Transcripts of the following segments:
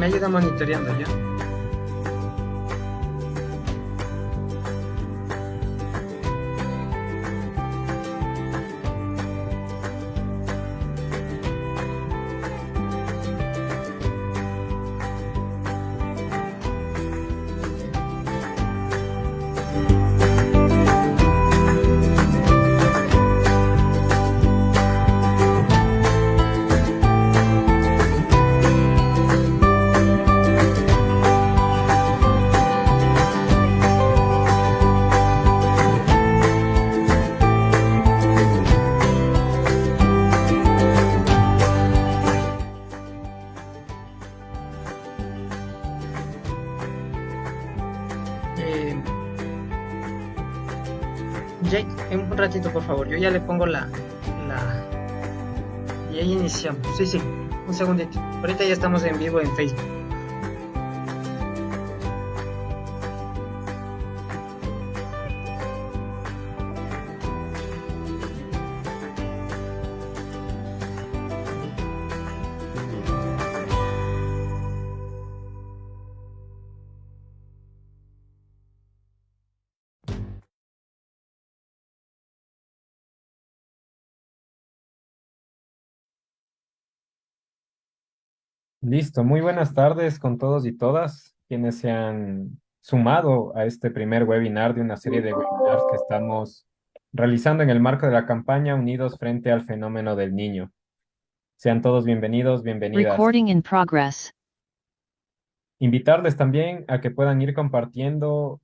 Me ayuda monitoreando ya. Eh, Jake, un ratito por favor, yo ya le pongo la... Y ahí iniciamos. Sí, sí, un segundito. Ahorita ya estamos en vivo en Facebook. Listo, muy buenas tardes con todos y todas quienes se han sumado a este primer webinar de una serie de webinars que estamos realizando en el marco de la campaña Unidos frente al fenómeno del niño. Sean todos bienvenidos, bienvenidas. Recording in progress. Invitarles también a que puedan ir compartiendo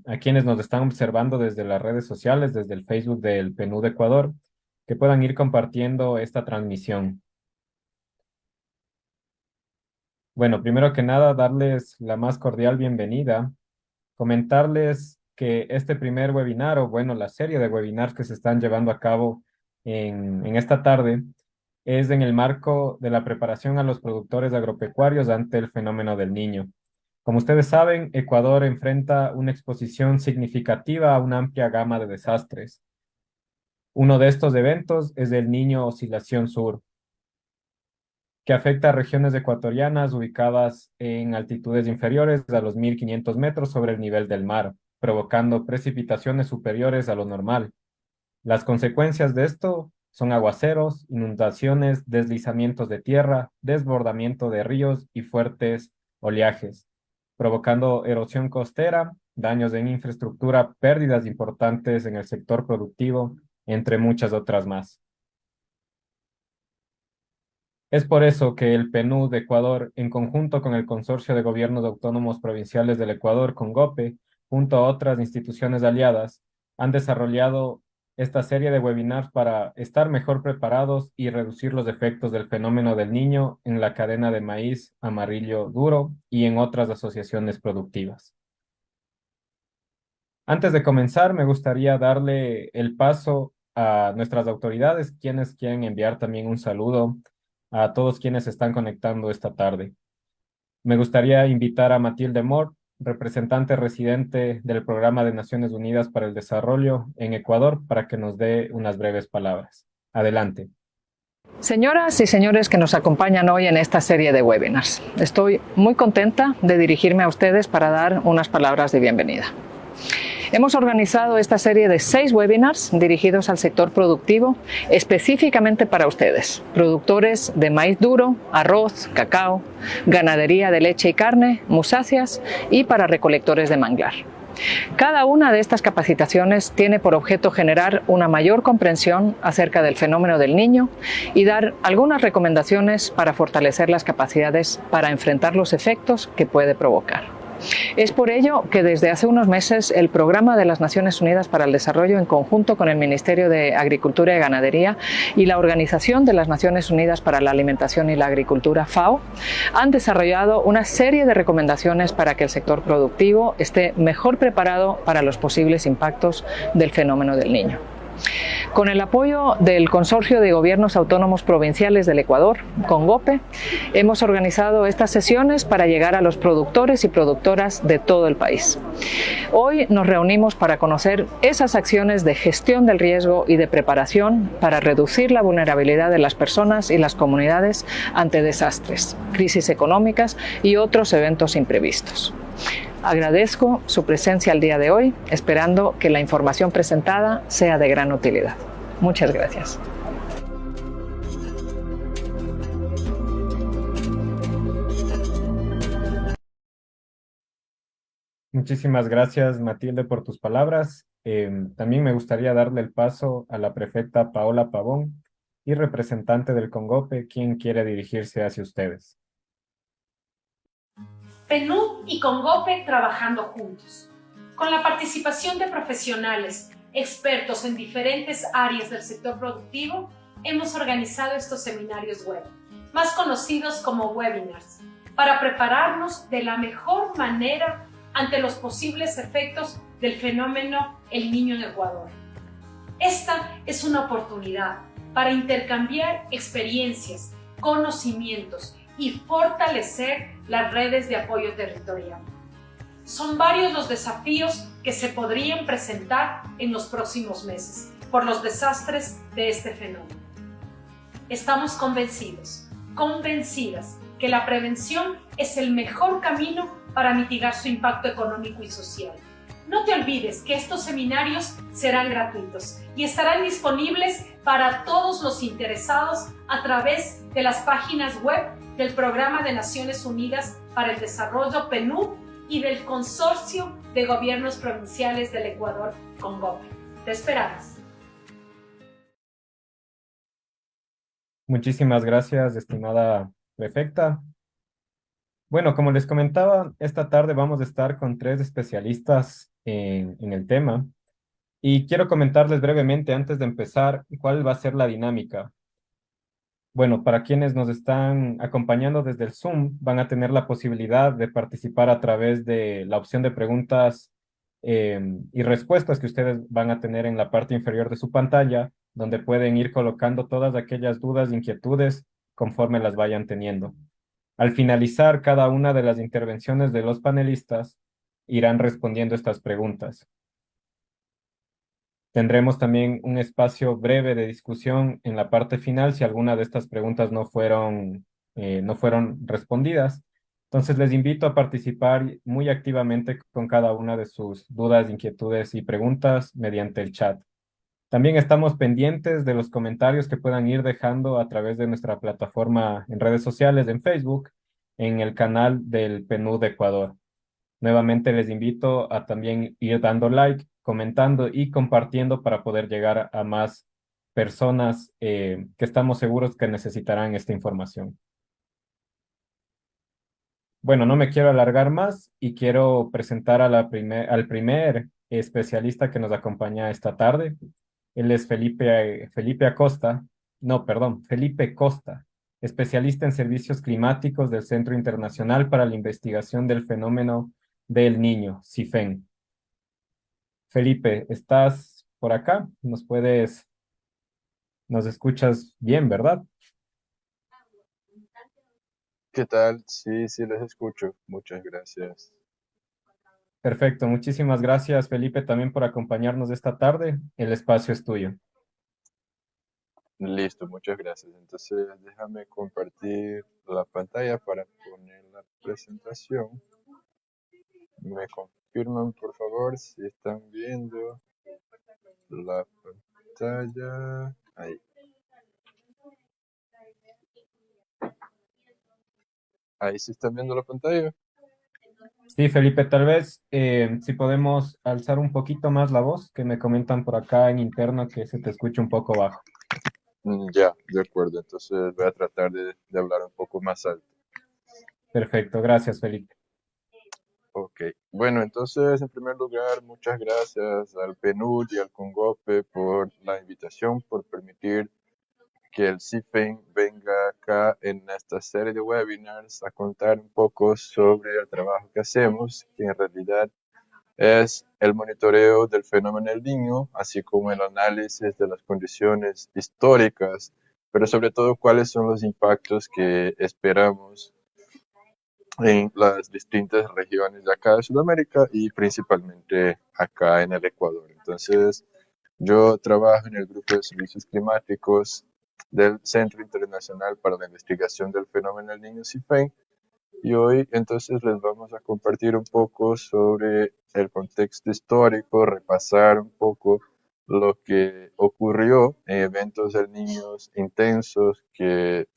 a quienes nos están observando desde las redes sociales, desde el Facebook del PNUD Ecuador, que puedan ir compartiendo esta transmisión. Bueno, primero que nada, darles la más cordial bienvenida, comentarles que este primer webinar, o bueno, la serie de webinars que se están llevando a cabo en esta tarde, es en el marco de la preparación a los productores agropecuarios ante el fenómeno del niño. Como ustedes saben, Ecuador enfrenta una exposición significativa a una amplia gama de desastres. Uno de estos eventos es el Niño Oscilación Sur, que afecta a regiones ecuatorianas ubicadas en altitudes inferiores a los 1500 metros sobre el nivel del mar, provocando precipitaciones superiores a lo normal. Las consecuencias de esto son aguaceros, inundaciones, deslizamientos de tierra, desbordamiento de ríos y fuertes oleajes, provocando erosión costera, daños en infraestructura, pérdidas importantes en el sector productivo, entre muchas otras más. Es por eso que el PNUD de Ecuador, en conjunto con el Consorcio de Gobiernos Autónomos Provinciales del Ecuador, CONGOPE, junto a otras instituciones aliadas, han desarrollado esta serie de webinars para estar mejor preparados y reducir los efectos del fenómeno del niño en la cadena de maíz amarillo duro y en otras asociaciones productivas. Antes de comenzar, me gustaría darle el paso a nuestras autoridades, quienes quieren enviar también un saludo a todos quienes se están conectando esta tarde. Me gustaría invitar a Matilde Mort, representante residente del Programa de Naciones Unidas para el Desarrollo en Ecuador, para que nos dé unas breves palabras. Adelante. Señoras y señores que nos acompañan hoy en esta serie de webinars, estoy muy contenta de dirigirme a ustedes para dar unas palabras de bienvenida. Hemos organizado esta serie de 6 webinars dirigidos al sector productivo específicamente para ustedes, productores de maíz duro, arroz, cacao, ganadería de leche y carne, musáceas y para recolectores de manglar. Cada una de estas capacitaciones tiene por objeto generar una mayor comprensión acerca del fenómeno del niño y dar algunas recomendaciones para fortalecer las capacidades para enfrentar los efectos que puede provocar. Es por ello que desde hace unos meses el Programa de las Naciones Unidas para el Desarrollo, en conjunto con el Ministerio de Agricultura y Ganadería y la Organización de las Naciones Unidas para la Alimentación y la Agricultura, FAO, han desarrollado una serie de recomendaciones para que el sector productivo esté mejor preparado para los posibles impactos del fenómeno del niño. Con el apoyo del Consorcio de Gobiernos Autónomos Provinciales del Ecuador, CONGOPE, hemos organizado estas sesiones para llegar a los productores y productoras de todo el país. Hoy nos reunimos para conocer esas acciones de gestión del riesgo y de preparación para reducir la vulnerabilidad de las personas y las comunidades ante desastres, crisis económicas y otros eventos imprevistos. Agradezco su presencia el día de hoy, esperando que la información presentada sea de gran utilidad. Muchas gracias. Muchísimas gracias, Matilde, por tus palabras. También me gustaría darle el paso a la prefecta Paola Pavón y representante del CONGOPE, quien quiere dirigirse hacia ustedes. PNUD y CONGOPE trabajando juntos. Con la participación de profesionales, expertos en diferentes áreas del sector productivo, hemos organizado estos seminarios web, más conocidos como webinars, para prepararnos de la mejor manera ante los posibles efectos del fenómeno El Niño en Ecuador. Esta es una oportunidad para intercambiar experiencias, conocimientos y fortalecer las redes de apoyo territorial. Son varios los desafíos que se podrían presentar en los próximos meses por los desastres de este fenómeno. Estamos convencidas que la prevención es el mejor camino para mitigar su impacto económico y social. No te olvides que estos seminarios serán gratuitos y estarán disponibles para todos los interesados a través de las páginas web del Programa de Naciones Unidas para el Desarrollo PNUD y del Consorcio de Gobiernos Provinciales del Ecuador, CONGOPE. Te esperamos. Muchísimas gracias, estimada prefecta. Bueno, como les comentaba, esta tarde vamos a estar con 3 especialistas en el tema y quiero comentarles brevemente antes de empezar cuál va a ser la dinámica. Bueno, para quienes nos están acompañando desde el Zoom, van a tener la posibilidad de participar a través de la opción de preguntas y respuestas que ustedes van a tener en la parte inferior de su pantalla, donde pueden ir colocando todas aquellas dudas e inquietudes conforme las vayan teniendo. Al finalizar cada una de las intervenciones de los panelistas, irán respondiendo estas preguntas. Tendremos también un espacio breve de discusión en la parte final si alguna de estas preguntas no fueron respondidas. Entonces les invito a participar muy activamente con cada una de sus dudas, inquietudes y preguntas mediante el chat. También estamos pendientes de los comentarios que puedan ir dejando a través de nuestra plataforma en redes sociales, en Facebook, en el canal del PNUD de Ecuador. Nuevamente les invito a también ir dando like, comentando y compartiendo para poder llegar a más personas que estamos seguros que necesitarán esta información. Bueno, no me quiero alargar más y quiero presentar a al primer especialista que nos acompaña esta tarde. Él es Felipe Costa, especialista en servicios climáticos del Centro Internacional para la Investigación del Fenómeno del Niño, CIFEN. Felipe, ¿estás por acá? Nos escuchas bien, ¿verdad? ¿Qué tal? Sí, sí, les escucho. Muchas gracias. Perfecto, muchísimas gracias, Felipe, también por acompañarnos esta tarde. El espacio es tuyo. Listo, muchas gracias. Entonces, déjame compartir la pantalla para poner la presentación. Me confirman, por favor, si están viendo la pantalla. Ahí. Ahí sí están viendo la pantalla. Sí, Felipe, tal vez si podemos alzar un poquito más la voz, que me comentan por acá en interno que se te escucha un poco bajo. Ya, de acuerdo. Entonces, voy a tratar de hablar un poco más alto. Perfecto, gracias, Felipe. Ok, bueno, entonces en primer lugar, muchas gracias al PNUD y al CONGOPE por la invitación, por permitir que el CIFEN venga acá en esta serie de webinars a contar un poco sobre el trabajo que hacemos, que en realidad es el monitoreo del fenómeno El Niño, así como el análisis de las condiciones históricas, pero sobre todo cuáles son los impactos que esperamos en las distintas regiones de acá de Sudamérica y principalmente acá en el Ecuador. Entonces, yo trabajo en el grupo de servicios climáticos del Centro Internacional para la Investigación del Fenómeno El Niño, CIFEN, y hoy entonces les vamos a compartir un poco sobre el contexto histórico, repasar un poco lo que ocurrió en eventos del Niños intensos que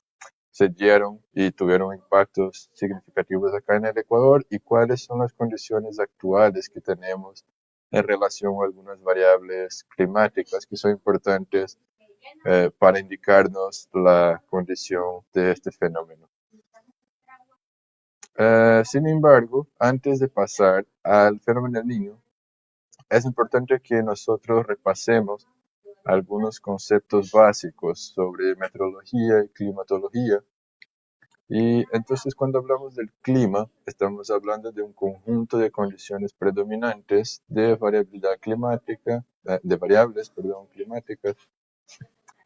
se dieron y tuvieron impactos significativos acá en el Ecuador y cuáles son las condiciones actuales que tenemos en relación a algunas variables climáticas que son importantes para indicarnos la condición de este fenómeno. Sin embargo, antes de pasar al fenómeno del Niño, es importante que nosotros repasemos algunos conceptos básicos sobre meteorología y climatología. Y entonces cuando hablamos del clima, estamos hablando de un conjunto de condiciones predominantes de variabilidad climática, de variables, perdón, climáticas.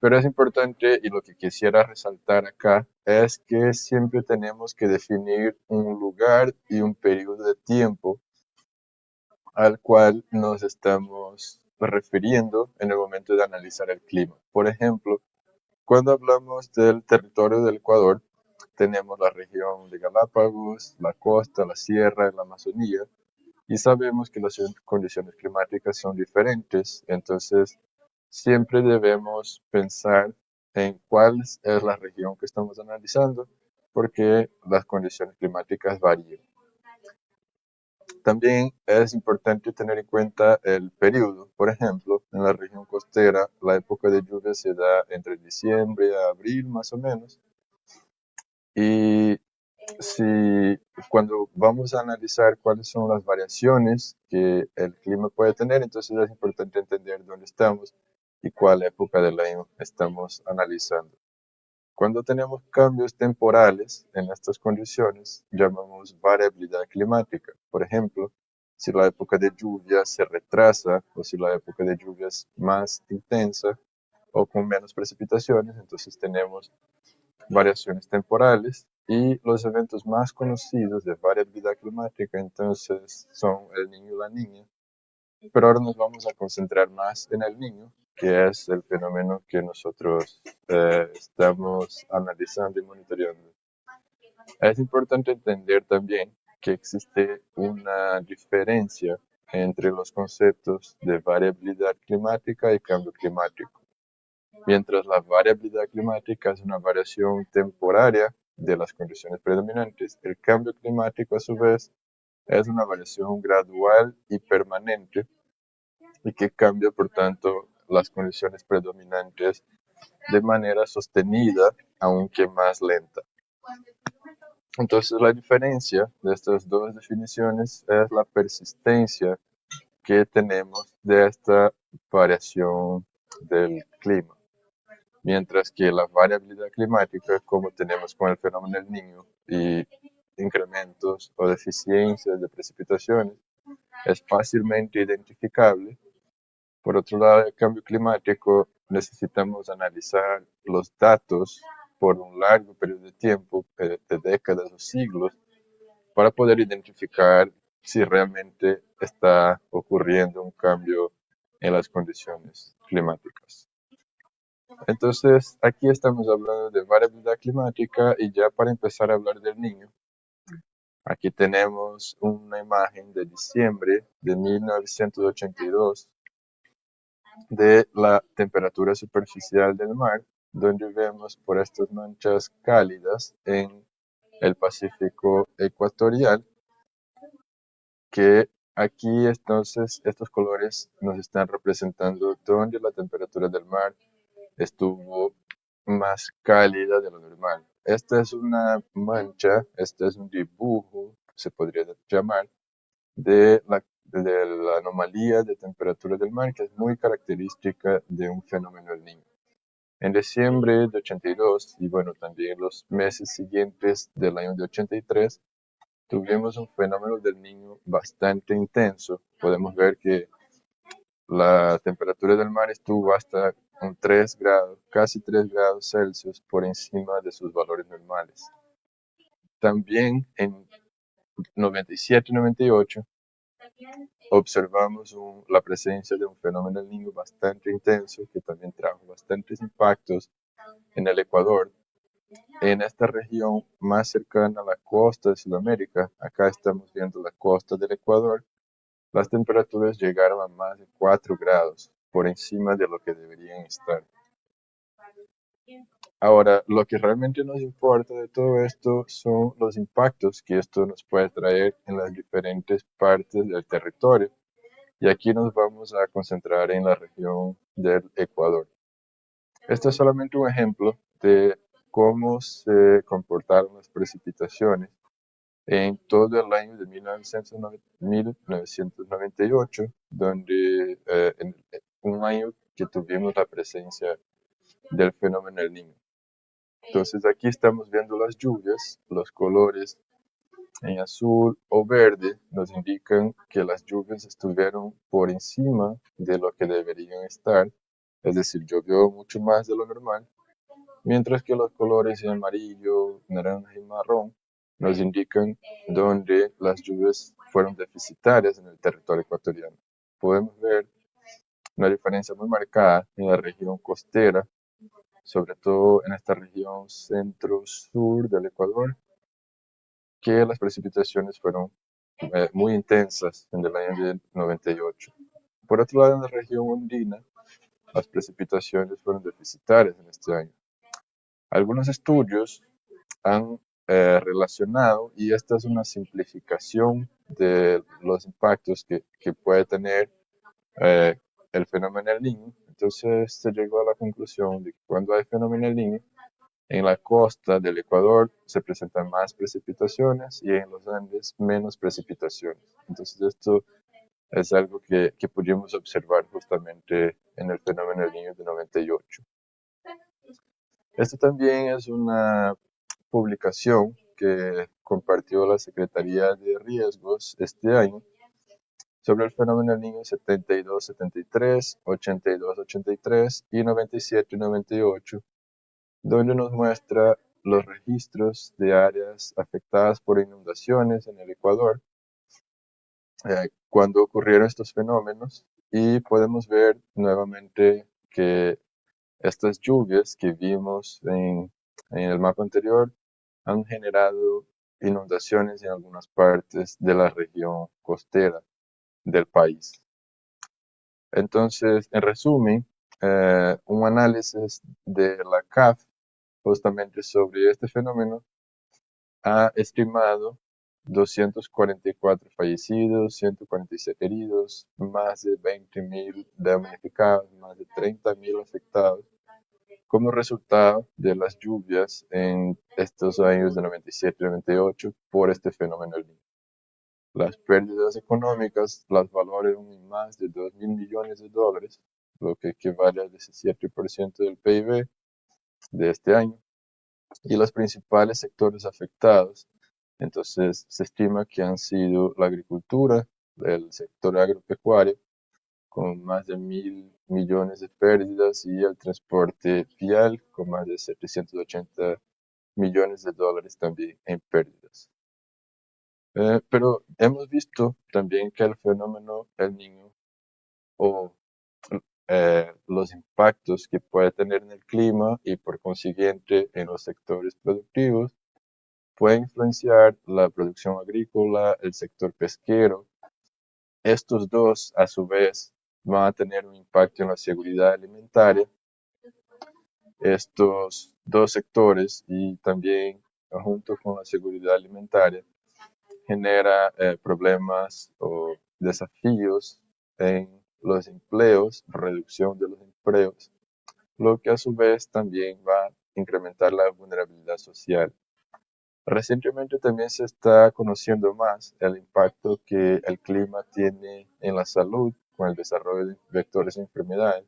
Pero es importante, y lo que quisiera resaltar acá, es que siempre tenemos que definir un lugar y un periodo de tiempo al cual nos estamos refiriendo en el momento de analizar el clima. Por ejemplo, cuando hablamos del territorio del Ecuador, tenemos la región de Galápagos, la costa, la sierra, la Amazonía, y sabemos que las condiciones climáticas son diferentes, entonces siempre debemos pensar en cuál es la región que estamos analizando, porque las condiciones climáticas varían. También es importante tener en cuenta el periodo. Por ejemplo, en la región costera, la época de lluvia se da entre diciembre a abril, más o menos. Y si cuando vamos a analizar cuáles son las variaciones que el clima puede tener, entonces es importante entender dónde estamos y cuál época del año estamos analizando. Cuando tenemos cambios temporales en estas condiciones, llamamos variabilidad climática. Por ejemplo, si la época de lluvia se retrasa o si la época de lluvia es más intensa o con menos precipitaciones, entonces tenemos variaciones temporales y los eventos más conocidos de variabilidad climática entonces son el Niño y la Niña. Pero ahora nos vamos a concentrar más en el Niño, que es el fenómeno que nosotros estamos analizando y monitoreando. Es importante entender también que existe una diferencia entre los conceptos de variabilidad climática y cambio climático. Mientras la variabilidad climática es una variación temporaria de las condiciones predominantes, el cambio climático a su vez es una variación gradual y permanente y que cambia por tanto las condiciones predominantes de manera sostenida, aunque más lenta. Entonces la diferencia de estas dos definiciones es la persistencia que tenemos de esta variación del clima. Mientras que la variabilidad climática, como tenemos con el fenómeno del Niño y incrementos o deficiencias de precipitaciones, es fácilmente identificable. Por otro lado, el cambio climático necesitamos analizar los datos por un largo periodo de tiempo, de décadas o siglos, para poder identificar si realmente está ocurriendo un cambio en las condiciones climáticas. Entonces, aquí estamos hablando de variabilidad climática y ya para empezar a hablar del Niño, aquí tenemos una imagen de diciembre de 1982 de la temperatura superficial del mar, donde vemos por estas manchas cálidas en el Pacífico ecuatorial, que aquí entonces estos colores nos están representando donde la temperatura del mar estuvo más cálida de lo normal. Esta es una mancha, este es un dibujo, se podría llamar, de la anomalía de temperatura del mar, que es muy característica de un fenómeno del Niño. En diciembre de 82 y bueno, también los meses siguientes del año de 83, tuvimos un fenómeno del Niño bastante intenso. Podemos ver que la temperatura del mar estuvo hasta un 3 grados, casi 3 grados Celsius por encima de sus valores normales. También en 97 y 98 observamos la presencia de un fenómeno del Niño bastante intenso que también trajo bastantes impactos en el Ecuador. En esta región más cercana a la costa de Sudamérica, acá estamos viendo la costa del Ecuador, las temperaturas llegaron a más de 4 grados por encima de lo que deberían estar. Ahora, lo que realmente nos importa de todo esto son los impactos que esto nos puede traer en las diferentes partes del territorio. Y aquí nos vamos a concentrar en la región del Ecuador. Este es solamente un ejemplo de cómo se comportaron las precipitaciones en todo el año de 1998, donde un año que tuvimos la presencia del fenómeno El Niño. Entonces aquí estamos viendo las lluvias, los colores en azul o verde nos indican que las lluvias estuvieron por encima de lo que deberían estar, es decir, llovió mucho más de lo normal, mientras que los colores en amarillo, naranja y marrón nos indican donde las lluvias fueron deficitarias en el territorio ecuatoriano. Podemos ver una diferencia muy marcada en la región costera, sobre todo en esta región centro-sur del Ecuador, que las precipitaciones fueron muy intensas en el año de 98. Por otro lado, en la región andina, las precipitaciones fueron deficitarias en este año. Algunos estudios han relacionado, y esta es una simplificación de los impactos que puede tener eh, el fenómeno El Niño. Entonces se llegó a la conclusión de que cuando hay fenómeno El Niño, en la costa del Ecuador se presentan más precipitaciones y en los Andes menos precipitaciones. Entonces esto es algo que pudimos observar justamente en el fenómeno del Niño de 98. Esto también es una publicación que compartió la Secretaría de Riesgos este año sobre el fenómeno del Niño 72-73, 82-83 y 97-98, donde nos muestra los registros de áreas afectadas por inundaciones en el Ecuador cuando ocurrieron estos fenómenos, y podemos ver nuevamente que estas lluvias que vimos en el mapa anterior han generado inundaciones en algunas partes de la región costera del país. Entonces, en resumen, un análisis de la CAF justamente sobre este fenómeno ha estimado 244 fallecidos, 147 heridos, más de 20.000 damnificados, más de 30.000 afectados, como resultado de las lluvias en estos años de 97 y 98 por este fenómeno El Niño. Las pérdidas económicas las valoran en más de 2.000 millones de dólares, lo que equivale al 17% del PIB de este año. Y los principales sectores afectados, entonces se estima que han sido la agricultura, el sector agropecuario, con más de 1.000 millones de pérdidas, y el transporte vial, con más de 780 millones de dólares también en pérdidas. Pero hemos visto también que el fenómeno El Niño o los impactos que puede tener en el clima y por consiguiente en los sectores productivos puede influenciar la producción agrícola, el sector pesquero. Estos dos, a su vez, van a tener un impacto en la seguridad alimentaria. Estos dos sectores, y también junto con la seguridad alimentaria, genera problemas o desafíos en los empleos, reducción de los empleos, lo que a su vez también va a incrementar la vulnerabilidad social. Recientemente también se está conociendo más el impacto que el clima tiene en la salud con el desarrollo de vectores de enfermedades.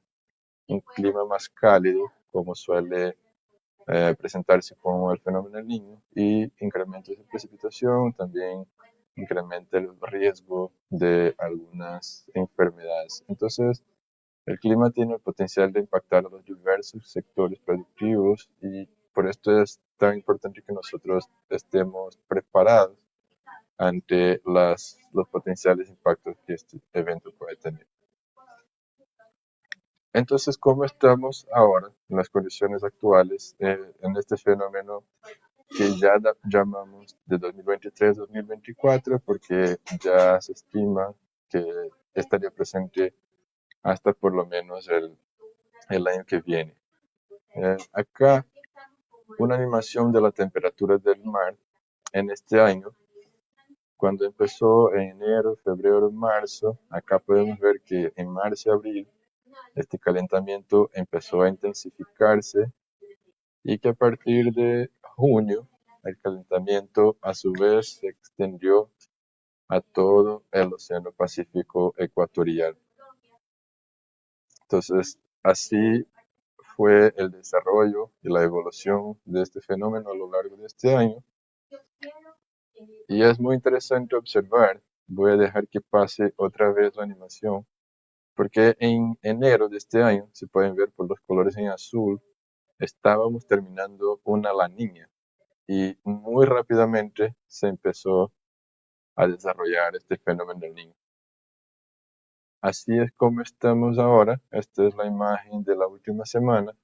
Un clima más cálido, como suele presentarse como el fenómeno del Niño y incrementos de precipitación, también incrementa el riesgo de algunas enfermedades. Entonces, el clima tiene el potencial de impactar a los diversos sectores productivos y por esto es tan importante que nosotros estemos preparados ante los potenciales impactos que este evento puede tener. Entonces, ¿cómo estamos ahora en las condiciones actuales en este fenómeno que ya llamamos de 2023-2024 porque ya se estima que estaría presente hasta por lo menos el año que viene? Acá una animación de la temperatura del mar en este año, cuando empezó en enero, febrero, marzo. Acá podemos ver que en marzo y abril este calentamiento empezó a intensificarse y que a partir de junio el calentamiento a su vez se extendió a todo el Océano Pacífico ecuatorial. Entonces, así fue el desarrollo y la evolución de este fenómeno a lo largo de este año. Y es muy interesante observar, voy a dejar que pase otra vez la animación, porque en enero de este año, se pueden ver por los colores en azul, estábamos terminando una La Niña y muy rápidamente se empezó a desarrollar este fenómeno del Niño. Así es como estamos ahora. Esta es la imagen de la última semana,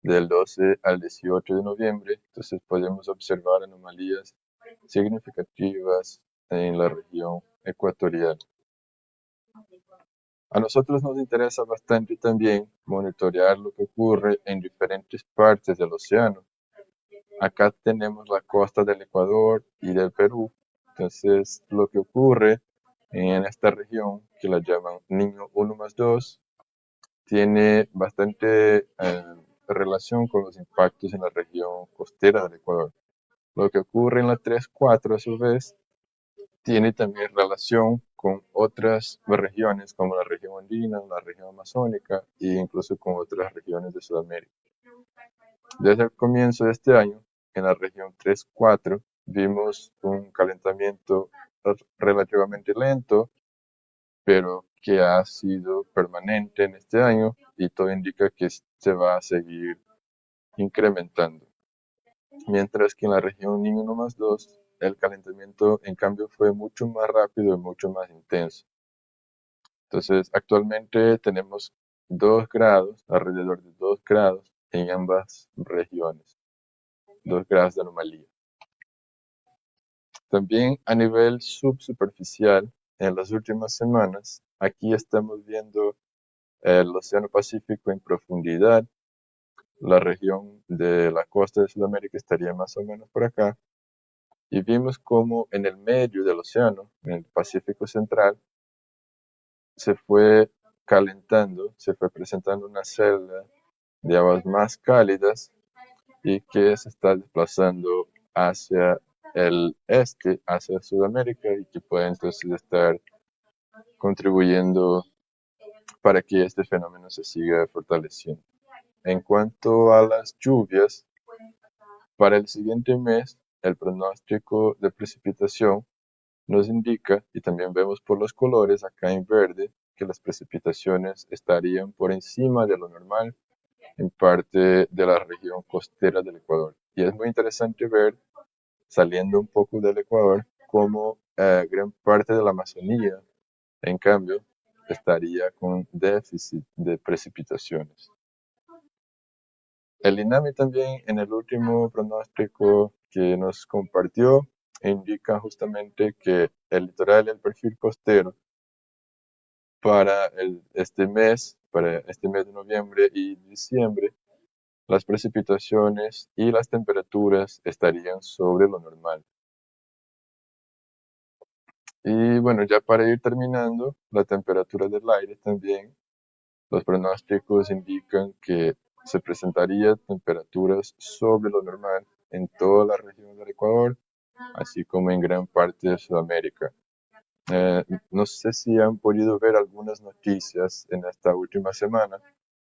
del 12 al 18 de noviembre. Entonces podemos observar anomalías significativas en la región ecuatorial. A nosotros nos interesa bastante también monitorear lo que ocurre en diferentes partes del océano. Acá tenemos la costa del Ecuador y del Perú. Entonces, lo que ocurre en esta región, que la llaman Niño 1+2, tiene bastante relación con los impactos en la región costera del Ecuador. Lo que ocurre en la 3-4, a su vez, tiene también relación con otras regiones como la región andina, la región amazónica e incluso con otras regiones de Sudamérica. Desde el comienzo de este año, en la región 3-4, vimos un calentamiento relativamente lento, pero que ha sido permanente en este año y todo indica que se va a seguir incrementando. Mientras que en la región Niño 1+2, el calentamiento en cambio fue mucho más rápido y mucho más intenso. Entonces, actualmente tenemos 2 grados, alrededor de 2 grados en ambas regiones, 2 grados de anomalía. También a nivel subsuperficial, en las últimas semanas, aquí estamos viendo el Océano Pacífico en profundidad. La región de la costa de Sudamérica estaría más o menos por acá. Y vimos cómo en el medio del océano, en el Pacífico Central, se fue calentando, se fue presentando una celda de aguas más cálidas y que se está desplazando hacia el este, hacia Sudamérica, y que puede entonces estar contribuyendo para que este fenómeno se siga fortaleciendo. En cuanto a las lluvias, para el siguiente mes, el pronóstico de precipitación nos indica, y también vemos por los colores acá en verde, que las precipitaciones estarían por encima de lo normal en parte de la región costera del Ecuador. Y es muy interesante ver, saliendo un poco del Ecuador, cómo gran parte de la Amazonía, en cambio, estaría con déficit de precipitaciones. El INAMI también, en el último pronóstico que nos compartió, indica justamente que el litoral y el perfil costero para este mes de noviembre y diciembre, las precipitaciones y las temperaturas estarían sobre lo normal. Y bueno, ya para ir terminando, la temperatura del aire también, los pronósticos indican que se presentaría temperaturas sobre lo normal en toda la región del Ecuador, así como en gran parte de Sudamérica. No sé si han podido ver algunas noticias en esta última semana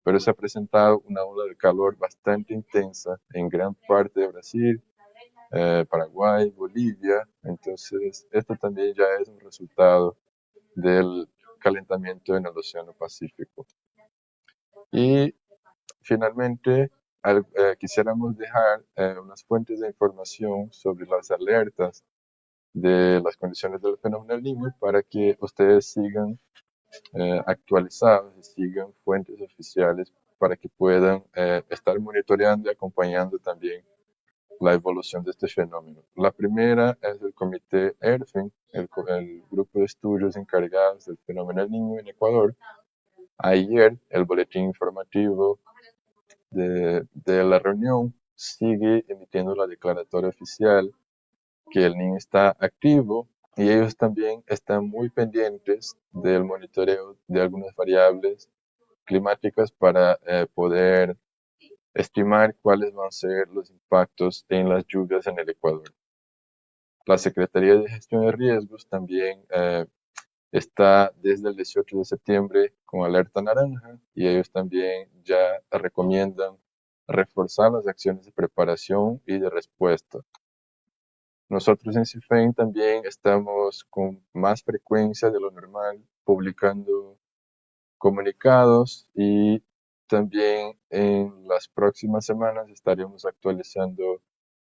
pero se ha presentado una ola de calor bastante intensa en gran parte de Brasil, Paraguay, Bolivia. Entonces, esto también ya es un resultado del calentamiento en el Océano Pacífico. Y finalmente, quisiéramos dejar unas fuentes de información sobre las alertas de las condiciones del fenómeno del Niño para que ustedes sigan actualizados y sigan fuentes oficiales para que puedan estar monitoreando y acompañando también la evolución de este fenómeno. La primera es el comité ERFIN, el grupo de estudios encargados del fenómeno del Niño en Ecuador. Ayer el boletín informativo de la reunión sigue emitiendo la declaratoria oficial que el Niño está activo, y ellos también están muy pendientes del monitoreo de algunas variables climáticas para poder estimar cuáles van a ser los impactos en las lluvias en el Ecuador. La Secretaría de Gestión de Riesgos también está desde el 18 de septiembre con alerta naranja, y ellos también ya recomiendan reforzar las acciones de preparación y de respuesta. Nosotros en CIFEN también estamos con más frecuencia de lo normal publicando comunicados, y también en las próximas semanas estaremos actualizando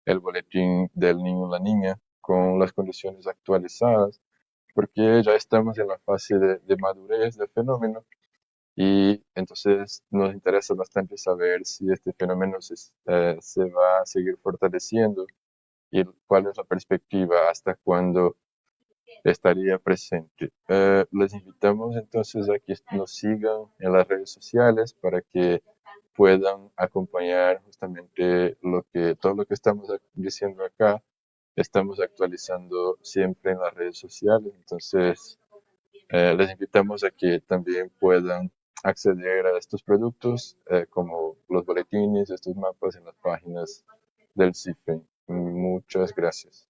el boletín del niño o la niña con las condiciones actualizadas, porque ya estamos en la fase de madurez del fenómeno, y entonces nos interesa bastante saber si este fenómeno se va a seguir fortaleciendo y cuál es la perspectiva, hasta cuándo estaría presente. Les invitamos entonces a que nos sigan en las redes sociales para que puedan acompañar justamente todo lo que estamos diciendo acá. Estamos actualizando siempre en las redes sociales, entonces les invitamos a que también puedan acceder a estos productos como los boletines, estos mapas en las páginas del CIFEN. Muchas gracias.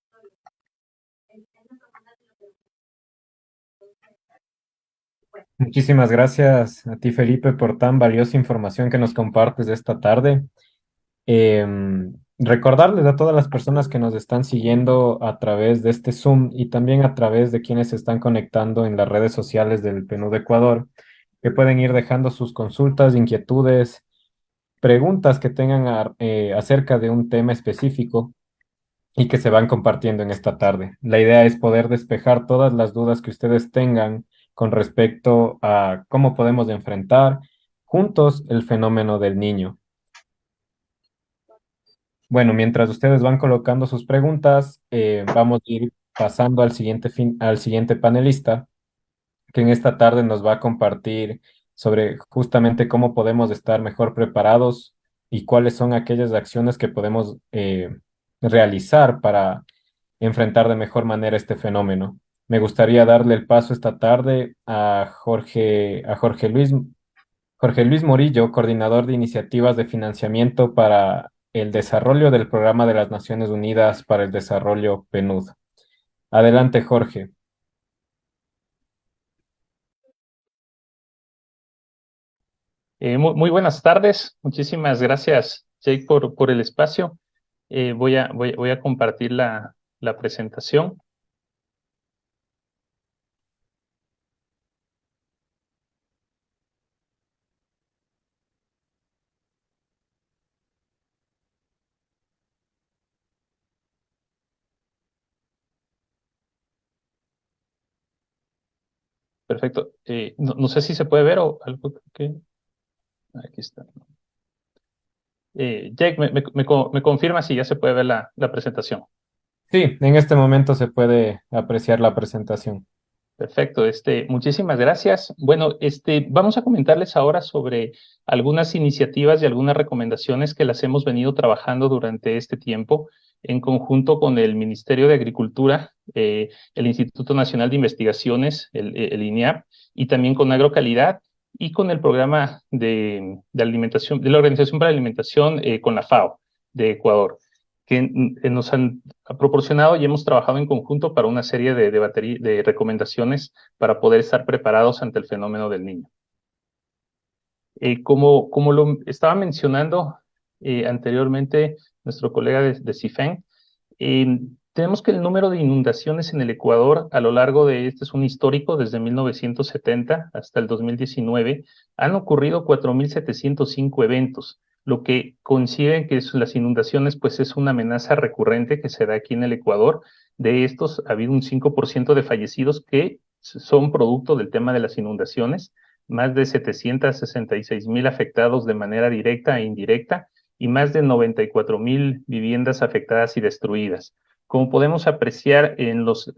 Muchísimas gracias a ti, Felipe, por tan valiosa información que nos compartes esta tarde. Recordarles a todas las personas que nos están siguiendo a través de este Zoom y también a través de quienes se están conectando en las redes sociales del PNUD Ecuador, que pueden ir dejando sus consultas, inquietudes, preguntas que tengan acerca de un tema específico y que se van compartiendo en esta tarde. La idea es poder despejar todas las dudas que ustedes tengan con respecto a cómo podemos enfrentar juntos el fenómeno del niño. Bueno, mientras ustedes van colocando sus preguntas, vamos a ir pasando al siguiente panelista, que en esta tarde nos va a compartir sobre justamente cómo podemos estar mejor preparados y cuáles son aquellas acciones que podemos realizar para enfrentar de mejor manera este fenómeno. Me gustaría darle el paso esta tarde a Jorge Luis Morillo, coordinador de iniciativas de financiamiento para el desarrollo del Programa de las Naciones Unidas para el Desarrollo PNUD. Adelante, Jorge. Muy buenas tardes. Muchísimas gracias, Jake, por el espacio. Voy a compartir la presentación. Perfecto. No sé si se puede ver o algo que... Aquí está. Jake, me confirma si ya se puede ver la presentación. Sí, en este momento se puede apreciar la presentación. Perfecto, muchísimas gracias. Bueno, vamos a comentarles ahora sobre algunas iniciativas y algunas recomendaciones que las hemos venido trabajando durante este tiempo en conjunto con el Ministerio de Agricultura, el Instituto Nacional de Investigaciones, el INEAP, y también con Agrocalidad y con el programa de alimentación, de la Organización para la Alimentación con la FAO de Ecuador, que nos han proporcionado y hemos trabajado en conjunto para una serie de recomendaciones para poder estar preparados ante el fenómeno del niño. Como lo estaba mencionando anteriormente nuestro colega de CIFEN, tenemos que el número de inundaciones en el Ecuador a lo largo de, este es un histórico, desde 1970 hasta el 2019, han ocurrido 4.705 eventos, lo que coincide en que las inundaciones pues es una amenaza recurrente que se da aquí en el Ecuador. De estos ha habido un 5% de fallecidos que son producto del tema de las inundaciones, más de 766,000 afectados de manera directa e indirecta y más de 94,000 viviendas afectadas y destruidas. Como podemos apreciar en los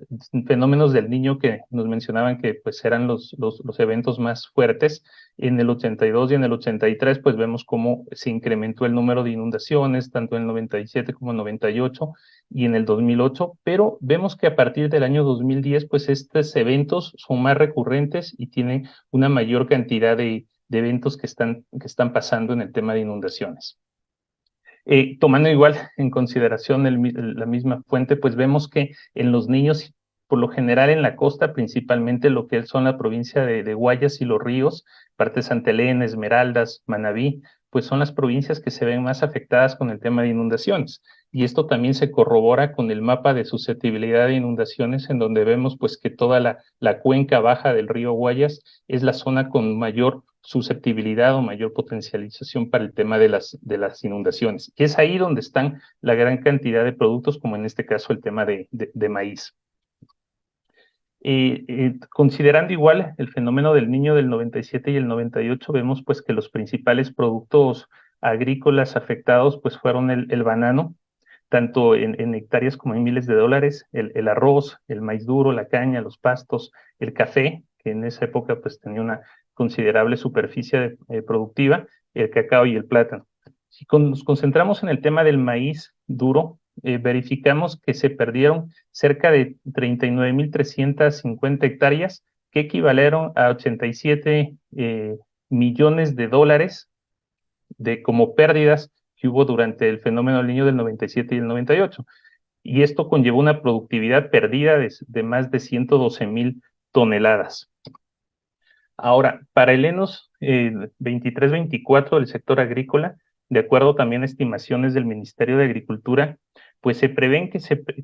fenómenos del Niño que nos mencionaban que pues eran los eventos más fuertes, en el 82 y en el 83 pues vemos cómo se incrementó el número de inundaciones, tanto en el 97 como en el 98 y en el 2008, pero vemos que a partir del año 2010 pues estos eventos son más recurrentes y tienen una mayor cantidad de eventos que están pasando en el tema de inundaciones. Tomando igual en consideración la misma fuente, pues vemos que en los niños, por lo general en la costa, principalmente lo que son la provincia de Guayas y los ríos, parte de Santa Elena, Esmeraldas, Manabí, pues son las provincias que se ven más afectadas con el tema de inundaciones. Y esto también se corrobora con el mapa de susceptibilidad de inundaciones, en donde vemos pues que toda la cuenca baja del río Guayas es la zona con mayor susceptibilidad o mayor potencialización para el tema de las inundaciones. Y es ahí donde están la gran cantidad de productos, como en este caso el tema de maíz. Considerando igual el fenómeno del Niño del 97 y el 98, vemos pues que los principales productos agrícolas afectados pues fueron el banano, tanto en hectáreas como en miles de dólares, el arroz, el maíz duro, la caña, los pastos, el café, que en esa época pues tenía una considerable superficie productiva, el cacao y el plátano. Si nos concentramos en el tema del maíz duro, verificamos que se perdieron cerca de 39,350 hectáreas, que equivalieron a 87 millones de dólares como pérdidas que hubo durante el fenómeno del Niño del 97 y el 98. Y esto conllevó una productividad perdida de más de 112,000 toneladas. Ahora, para el ENOS 23-24 del sector agrícola, de acuerdo también a estimaciones del Ministerio de Agricultura, pues se prevén que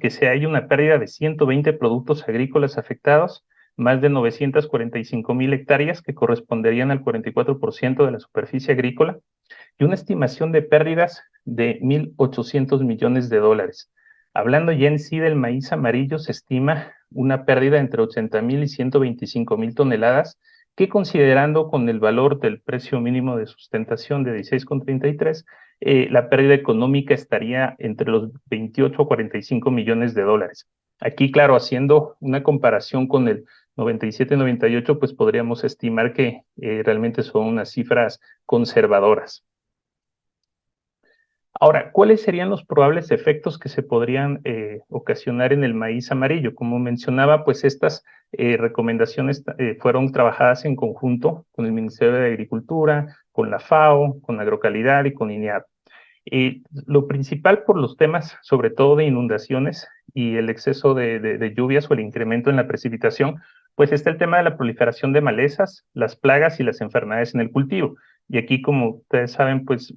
se haya una pérdida de 120 productos agrícolas afectados, más de 945,000 hectáreas, que corresponderían al 44% de la superficie agrícola, y una estimación de pérdidas de 1.800 millones de dólares. Hablando ya en sí del maíz amarillo, se estima una pérdida entre 80,000 y 125,000 toneladas, que considerando con el valor del precio mínimo de sustentación de 16,33, la pérdida económica estaría entre los 28 a 45 millones de dólares. Aquí, claro, haciendo una comparación con el 97-98, pues podríamos estimar que realmente son unas cifras conservadoras. Ahora, ¿cuáles serían los probables efectos que se podrían ocasionar en el maíz amarillo? Como mencionaba, pues estas recomendaciones fueron trabajadas en conjunto con el Ministerio de Agricultura, con la FAO, con Agrocalidad y con INEAD. Lo principal por los temas, sobre todo de inundaciones y el exceso de lluvias o el incremento en la precipitación, pues está el tema de la proliferación de malezas, las plagas y las enfermedades en el cultivo. Y aquí, como ustedes saben, pues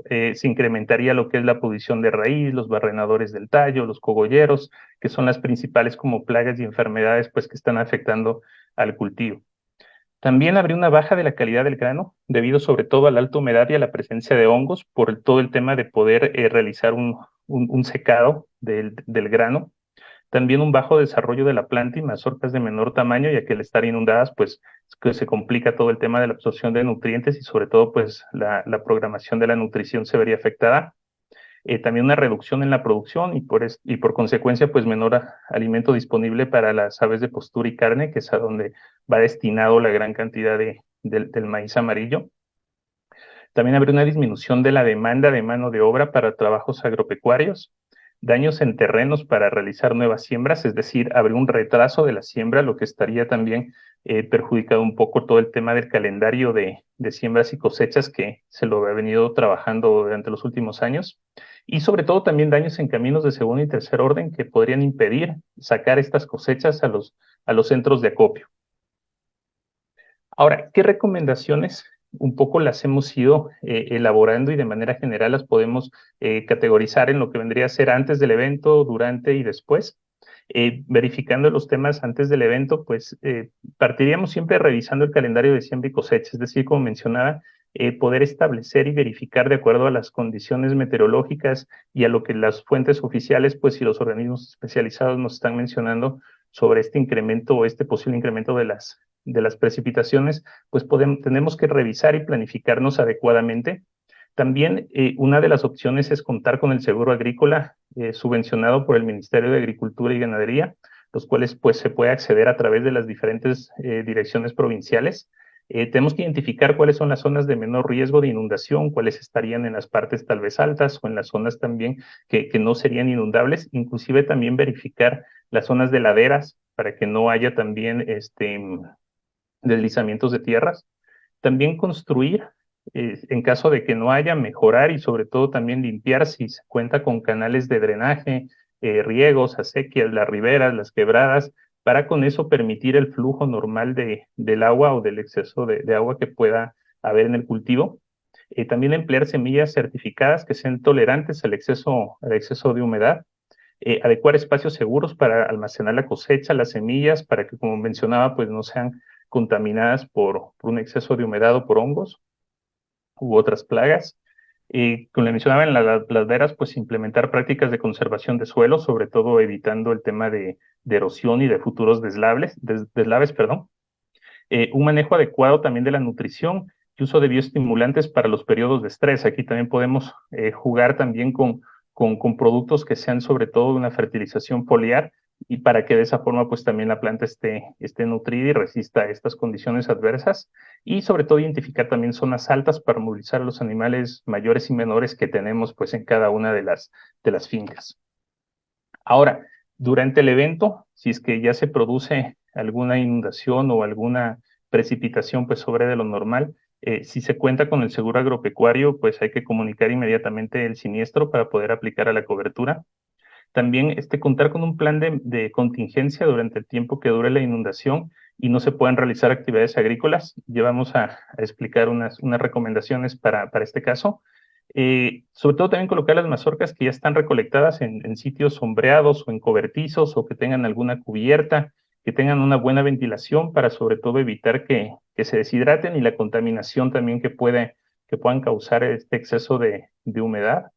se incrementaría lo que es la pudrición de raíz, los barrenadores del tallo, los cogolleros, que son las principales como plagas y enfermedades pues que están afectando al cultivo. También habría una baja de la calidad del grano, debido sobre todo a la alta humedad y a la presencia de hongos, por todo el tema de poder realizar un secado del grano. También un bajo desarrollo de la planta y mazorcas de menor tamaño, ya que al estar inundadas, pues que se complica todo el tema de la absorción de nutrientes y sobre todo, pues la programación de la nutrición se vería afectada. También una reducción en la producción y por consecuencia, pues menor alimento disponible para las aves de postura y carne, que es a donde va destinado la gran cantidad del maíz amarillo. También habría una disminución de la demanda de mano de obra para trabajos agropecuarios, daños en terrenos para realizar nuevas siembras, es decir, habría un retraso de la siembra, lo que estaría también perjudicado un poco todo el tema del calendario de siembras y cosechas que se lo ha venido trabajando durante los últimos años, y sobre todo también daños en caminos de segundo y tercer orden que podrían impedir sacar estas cosechas a los centros de acopio. Ahora, ¿qué recomendaciones un poco las hemos ido elaborando y de manera general las podemos categorizar en lo que vendría a ser antes del evento, durante y después. Verificando los temas antes del evento, pues partiríamos siempre revisando el calendario de siembra y cosecha, es decir, como mencionaba, poder establecer y verificar de acuerdo a las condiciones meteorológicas y a lo que las fuentes oficiales, pues y los organismos especializados nos están mencionando sobre este incremento o este posible incremento de las precipitaciones, pues tenemos que revisar y planificarnos adecuadamente. También una de las opciones es contar con el seguro agrícola subvencionado por el Ministerio de Agricultura y Ganadería, los cuales pues se puede acceder a través de las diferentes direcciones provinciales. Tenemos que identificar cuáles son las zonas de menor riesgo de inundación, cuáles estarían en las partes tal vez altas o en las zonas también que no serían inundables, inclusive también verificar las zonas de laderas para que no haya también deslizamientos de tierras. También construir, en caso de que no haya, mejorar y sobre todo también limpiar si se cuenta con canales de drenaje, riegos, acequias, las riberas, las quebradas, para con eso permitir el flujo normal del agua o del exceso de agua que pueda haber en el cultivo. También emplear semillas certificadas que sean tolerantes al exceso de humedad. Adecuar espacios seguros para almacenar la cosecha, las semillas, para que, como mencionaba, pues no sean contaminadas por un exceso de humedad o por hongos u otras plagas. Como le mencionaba en las laderas, pues implementar prácticas de conservación de suelo, sobre todo evitando el tema de erosión y de futuros deslaves, perdón. Un manejo adecuado también de la nutrición y uso de bioestimulantes para los periodos de estrés. Aquí también podemos jugar también con productos que sean sobre todo una fertilización foliar y para que de esa forma pues también la planta esté nutrida y resista a estas condiciones adversas, y sobre todo identificar también zonas altas para movilizar a los animales mayores y menores que tenemos pues en cada una de las fincas. Ahora, durante el evento, si es que ya se produce alguna inundación o alguna precipitación pues sobre de lo normal, si se cuenta con el seguro agropecuario, pues hay que comunicar inmediatamente el siniestro para poder aplicar a la cobertura. También contar con un plan de contingencia durante el tiempo que dure la inundación y no se puedan realizar actividades agrícolas. Llevamos a explicar unas recomendaciones para este caso. Sobre todo también colocar las mazorcas que ya están recolectadas en sitios sombreados o en cobertizos o que tengan alguna cubierta, que tengan una buena ventilación para sobre todo evitar que se deshidraten y la contaminación también que puedan causar este exceso de humedad.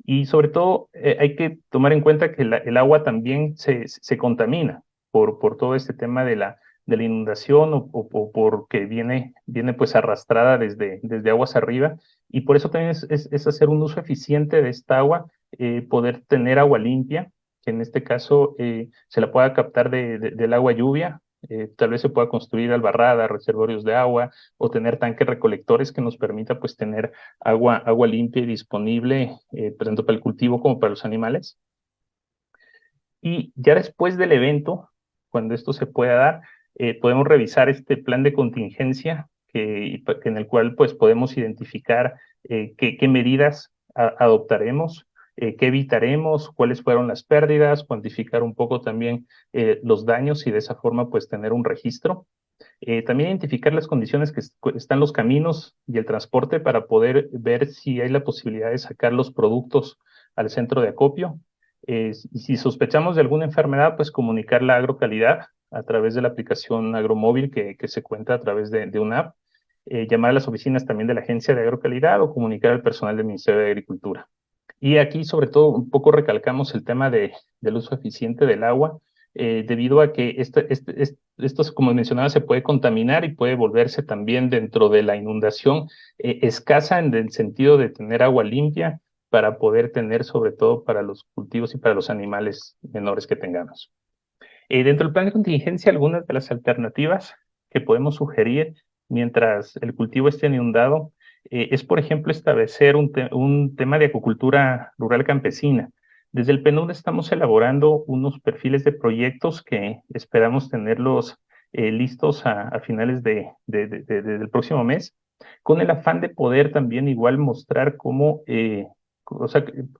Y sobre todo hay que tomar en cuenta que el agua también se contamina por todo este tema de la inundación o porque viene pues arrastrada desde aguas arriba, y por eso también es hacer un uso eficiente de esta agua, poder tener agua limpia, que en este caso se la pueda captar del agua lluvia. Tal vez se pueda construir albarradas, reservorios de agua o tener tanques recolectores que nos permita pues tener agua limpia y disponible tanto para el cultivo como para los animales. Y ya después del evento, cuando esto se pueda dar, podemos revisar este plan de contingencia en el cual pues podemos identificar qué medidas adoptaremos, qué evitaremos, cuáles fueron las pérdidas, cuantificar un poco también los daños y de esa forma pues tener un registro. También identificar las condiciones que están los caminos y el transporte para poder ver si hay la posibilidad de sacar los productos al centro de acopio. Y si sospechamos de alguna enfermedad, pues comunicar la agrocalidad a través de la aplicación agromóvil que se cuenta a través de una app. Llamar a las oficinas también de la Agencia de Agrocalidad o comunicar al personal del Ministerio de Agricultura. Y aquí, sobre todo, un poco recalcamos el tema del uso eficiente del agua, debido a que esto, como mencionaba, se puede contaminar y puede volverse también dentro de la inundación escasa en el sentido de tener agua limpia para poder tener, sobre todo, para los cultivos y para los animales menores que tengamos. Dentro del plan de contingencia, algunas de las alternativas que podemos sugerir mientras el cultivo esté inundado es, por ejemplo, establecer un tema de acuicultura rural campesina. Desde el PNUD estamos elaborando unos perfiles de proyectos que esperamos tenerlos listos a finales del próximo mes, con el afán de poder también igual mostrar cómo,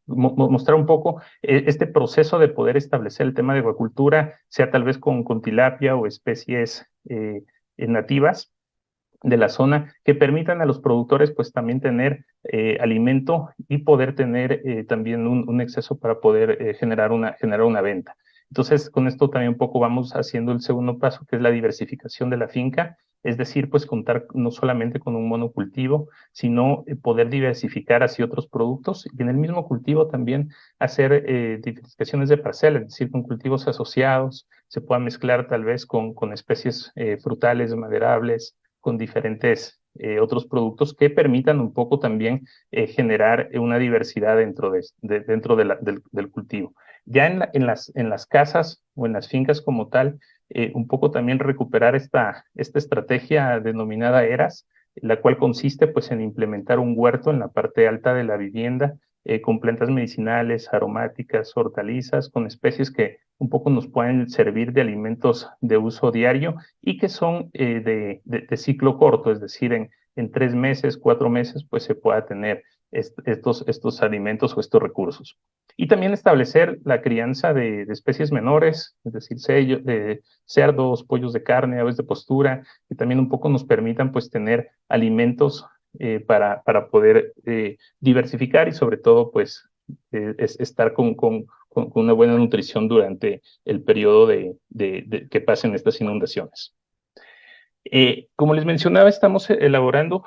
mostrar un poco este proceso de poder establecer el tema de acuicultura, sea tal vez con tilapia o especies nativas, de la zona que permitan a los productores pues también tener alimento y poder tener también un exceso para poder generar una venta. Entonces, con esto también un poco vamos haciendo el segundo paso, que es la diversificación de la finca, es decir, pues contar no solamente con un monocultivo, sino poder diversificar hacia otros productos y en el mismo cultivo también hacer diversificaciones de parcela, es decir, con cultivos asociados, se pueda mezclar tal vez con especies frutales, maderables, con diferentes otros productos que permitan un poco también generar una diversidad dentro del cultivo. Ya en las casas o en las fincas como tal, un poco también recuperar esta estrategia denominada ERAS, la cual consiste pues en implementar un huerto en la parte alta de la vivienda, con plantas medicinales, aromáticas, hortalizas, con especies que un poco nos pueden servir de alimentos de uso diario y que son de ciclo corto, es decir, en 3 meses, 4 meses, pues se pueda tener estos alimentos o estos recursos. Y también establecer la crianza de especies menores, es decir, cerdos, pollos de carne, aves de postura, que también un poco nos permitan pues tener alimentos para poder diversificar y sobre todo pues estar con una buena nutrición durante el periodo que pasen estas inundaciones. Como les mencionaba, estamos elaborando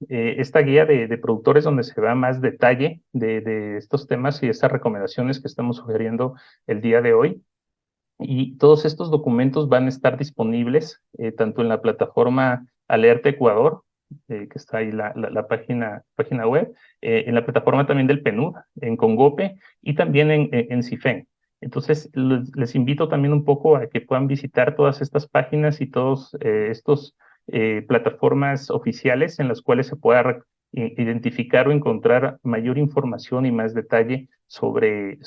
esta guía de productores donde se da más detalle de estos temas y estas recomendaciones que estamos sugiriendo el día de hoy. Y todos estos documentos van a estar disponibles tanto en la plataforma Alerta Ecuador, que está ahí la página web, en la plataforma también del PNUD, en Congope y también en CIFEN. Entonces, les invito también un poco a que puedan visitar todas estas páginas y todos estos plataformas oficiales en las cuales se pueda identificar o encontrar mayor información y más detalle sobre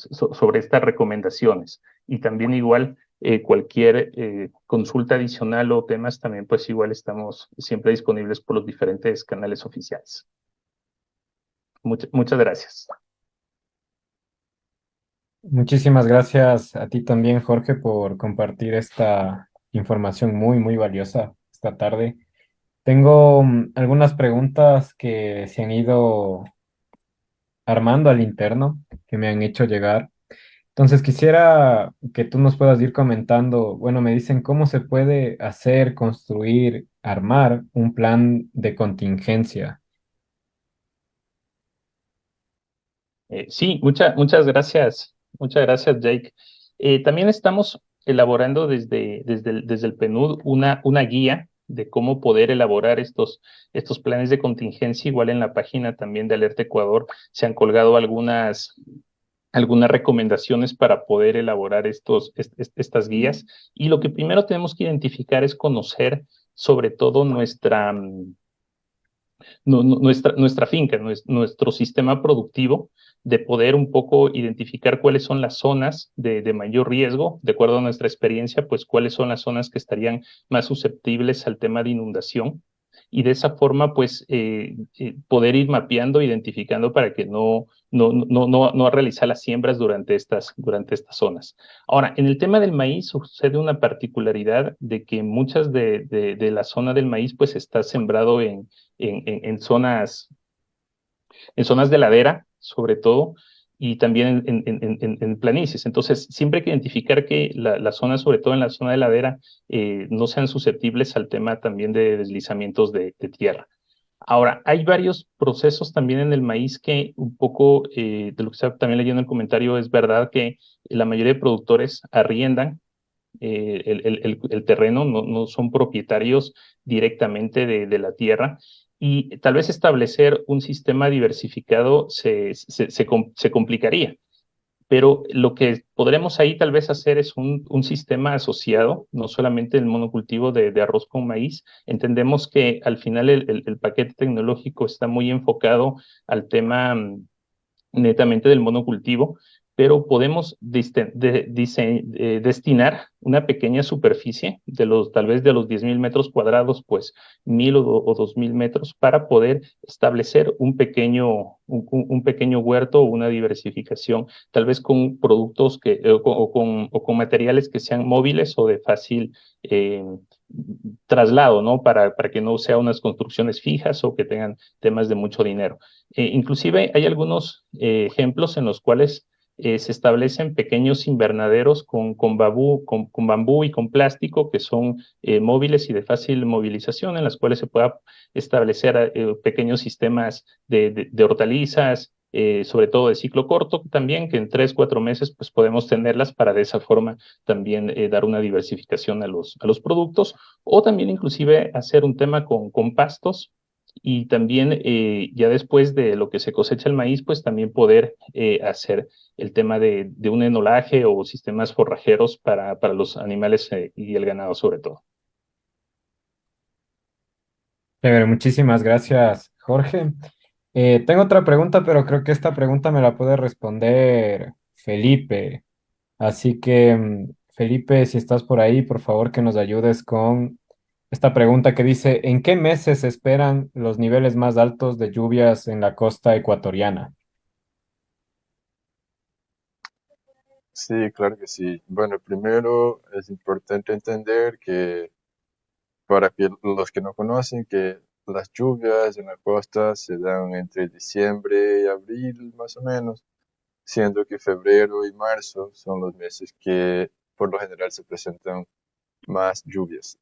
estas recomendaciones. Y también igual cualquier consulta adicional o temas también pues igual estamos siempre disponibles por los diferentes canales oficiales. Muchas gracias. Muchísimas gracias a ti también, Jorge, por compartir esta información muy, muy valiosa esta tarde. Tengo algunas preguntas que se han ido armando al interno, que me han hecho llegar. Entonces quisiera que tú nos puedas ir comentando, bueno, me dicen cómo se puede hacer, construir, armar un plan de contingencia. Sí, muchas gracias, Jake. También estamos elaborando desde el PNUD una guía de cómo poder elaborar estos planes de contingencia. Igual en la página también de Alerta Ecuador se han colgado algunas recomendaciones para poder elaborar estas guías. Y lo que primero tenemos que identificar es conocer sobre todo nuestra finca, nuestro sistema productivo, de poder un poco identificar cuáles son las zonas de mayor riesgo, de acuerdo a nuestra experiencia, pues cuáles son las zonas que estarían más susceptibles al tema de inundación. Y de esa forma, pues, poder ir mapeando, identificando para que no realizar las siembras durante estas zonas. Ahora, en el tema del maíz sucede una particularidad de que muchas de la zona del maíz, pues, está sembrado en zonas de ladera, sobre todo, y también en planicies. Entonces, siempre hay que identificar que las zonas, sobre todo en la zona de ladera, no sean susceptibles al tema también de deslizamientos de tierra. Ahora, hay varios procesos también en el maíz que un poco, de lo que estaba también leyendo en el comentario, es verdad que la mayoría de productores arriendan el terreno, no son propietarios directamente de la tierra, y tal vez establecer un sistema diversificado se complicaría. Pero lo que podremos ahí tal vez hacer es un sistema asociado, no solamente el monocultivo de arroz con maíz. Entendemos que al final el paquete tecnológico está muy enfocado al tema netamente del monocultivo, pero podemos destinar una pequeña superficie tal vez de los 10,000 metros cuadrados, pues 1,000 o 2,000 metros, para poder establecer un pequeño huerto o una diversificación, tal vez con productos o con materiales que sean móviles o de fácil traslado, ¿no? Para que no sean unas construcciones fijas o que tengan temas de mucho dinero. Inclusive hay algunos ejemplos en los cuales se establecen pequeños invernaderos con bambú y con plástico que son móviles y de fácil movilización, en las cuales se pueda establecer pequeños sistemas de hortalizas, sobre todo de ciclo corto también, que en 3, 4 meses pues podemos tenerlas para de esa forma también dar una diversificación a los productos, o también inclusive hacer un tema con pastos, y también ya después de lo que se cosecha el maíz, pues también poder hacer el tema de un enolaje o sistemas forrajeros para los animales y el ganado sobre todo. Chévere, muchísimas gracias, Jorge. Tengo otra pregunta, pero creo que esta pregunta me la puede responder Felipe. Así que, Felipe, si estás por ahí, por favor que nos ayudes con esta pregunta que dice, ¿en qué meses se esperan los niveles más altos de lluvias en la costa ecuatoriana? Sí, claro que sí. Bueno, primero es importante entender que para que los que no conocen, que las lluvias en la costa se dan entre diciembre y abril más o menos, siendo que febrero y marzo son los meses que por lo general se presentan más lluvias.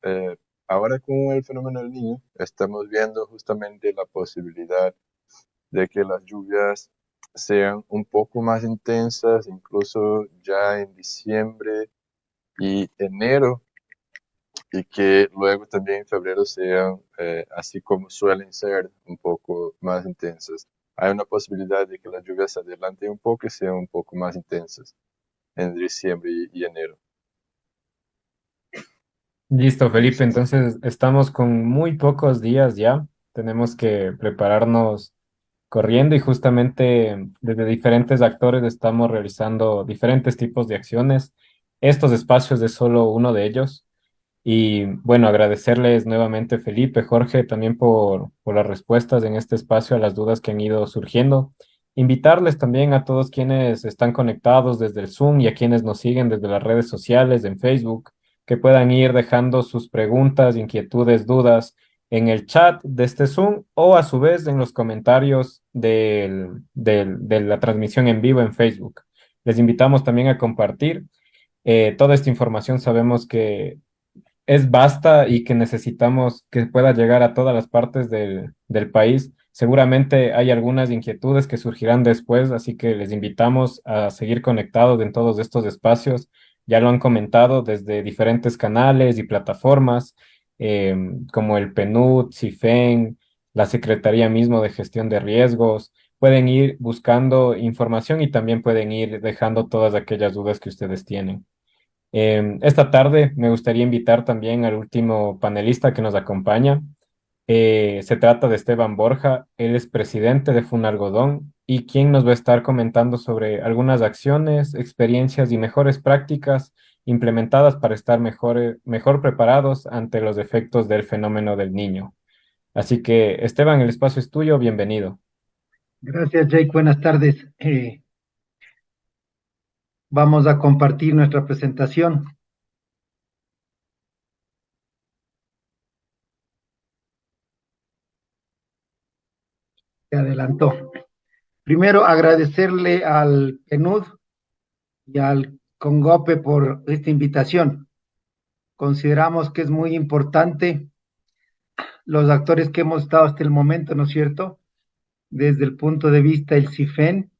Ahora con el fenómeno del Niño estamos viendo justamente la posibilidad de que las lluvias sean un poco más intensas, incluso ya en diciembre y enero, y que luego también en febrero sean, así como suelen ser, un poco más intensas. Hay una posibilidad de que las lluvias se adelanten un poco y sean un poco más intensas en diciembre y enero. Listo, Felipe. Entonces estamos con muy pocos días ya. Tenemos que prepararnos corriendo y justamente desde diferentes actores estamos realizando diferentes tipos de acciones. Estos espacios es solo uno de ellos. Y bueno, agradecerles nuevamente, Felipe, Jorge, también por las respuestas en este espacio a las dudas que han ido surgiendo. Invitarles también a todos quienes están conectados desde el Zoom y a quienes nos siguen desde las redes sociales, en Facebook, que puedan ir dejando sus preguntas, inquietudes, dudas en el chat de este Zoom o a su vez en los comentarios de la transmisión en vivo en Facebook. Les invitamos también a compartir. Toda esta información sabemos que es vasta y que necesitamos que pueda llegar a todas las partes del país. Seguramente hay algunas inquietudes que surgirán después, así que les invitamos a seguir conectados en todos estos espacios. Ya lo han comentado desde diferentes canales y plataformas, como el PNUD, CIFEN, la Secretaría mismo de Gestión de Riesgos. Pueden ir buscando información y también pueden ir dejando todas aquellas dudas que ustedes tienen. Esta tarde me gustaría invitar también al último panelista que nos acompaña. Se trata de Esteban Borja, él es presidente de Funalgodón y quien nos va a estar comentando sobre algunas acciones, experiencias y mejores prácticas implementadas para estar mejor preparados ante los efectos del fenómeno del Niño. Así que, Esteban, el espacio es tuyo, bienvenido. Gracias, Jake. Buenas tardes. Vamos a compartir nuestra presentación. Se adelantó. Primero, agradecerle al PNUD y al CONGOPE por esta invitación. Consideramos que es muy importante los actores que hemos estado hasta el momento, ¿no es cierto? Desde el punto de vista del CIFEN,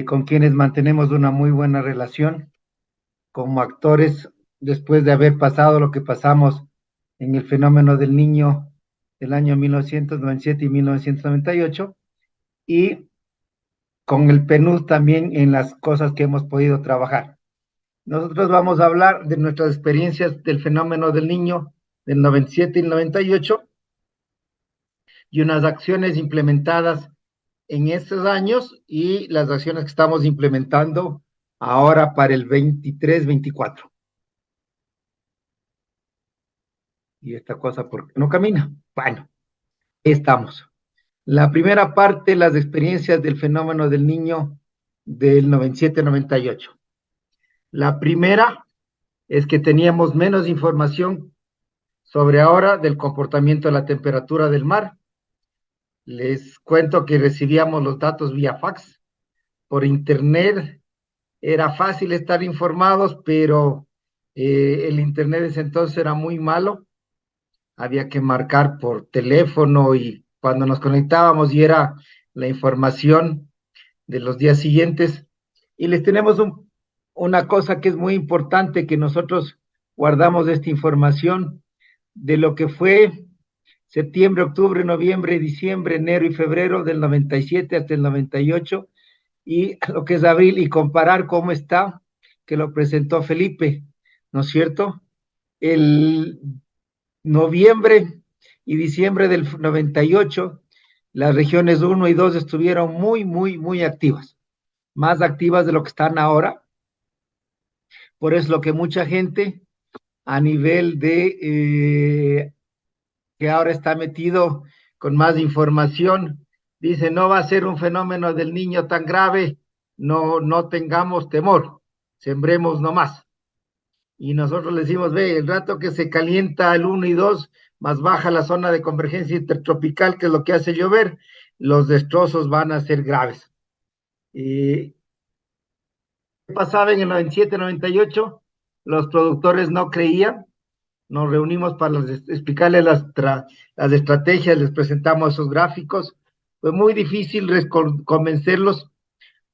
con quienes mantenemos una muy buena relación como actores después de haber pasado lo que pasamos en el fenómeno del Niño del año 1997 y 1998, y con el PNUD también en las cosas que hemos podido trabajar. Nosotros vamos a hablar de nuestras experiencias del fenómeno del Niño del 97 y el 98 y unas acciones implementadas en estos años y las acciones que estamos implementando ahora para el 23-24. Y esta cosa, ¿por qué no camina? Bueno, estamos. La primera parte, las experiencias del fenómeno del Niño del 97-98. La primera es que teníamos menos información sobre ahora del comportamiento de la temperatura del mar. Les cuento que recibíamos los datos vía fax. Por internet era fácil estar informados, pero el internet de ese entonces era muy malo. Había que marcar por teléfono y cuando nos conectábamos y era la información de los días siguientes. Y les tenemos una cosa que es muy importante, que nosotros guardamos esta información de lo que fue septiembre, octubre, noviembre, diciembre, enero y febrero del 97 hasta el 98, y lo que es abril, y comparar cómo está, que lo presentó Felipe, ¿no es cierto? El noviembre y diciembre del 98, las regiones 1 y 2 estuvieron muy activas, más activas de lo que están ahora. Por eso lo que mucha gente a nivel de que ahora está metido con más información, dice, no va a ser un fenómeno del Niño tan grave, no tengamos temor, sembremos nomás. Y nosotros le decimos, ve, el rato que se calienta el 1 y 2, más baja la zona de convergencia intertropical, que es lo que hace llover, los destrozos van a ser graves. ¿Qué pasaba en el 97, 98? Los productores no creían, nos reunimos para explicarles las estrategias, les presentamos esos gráficos. Fue muy difícil convencerlos.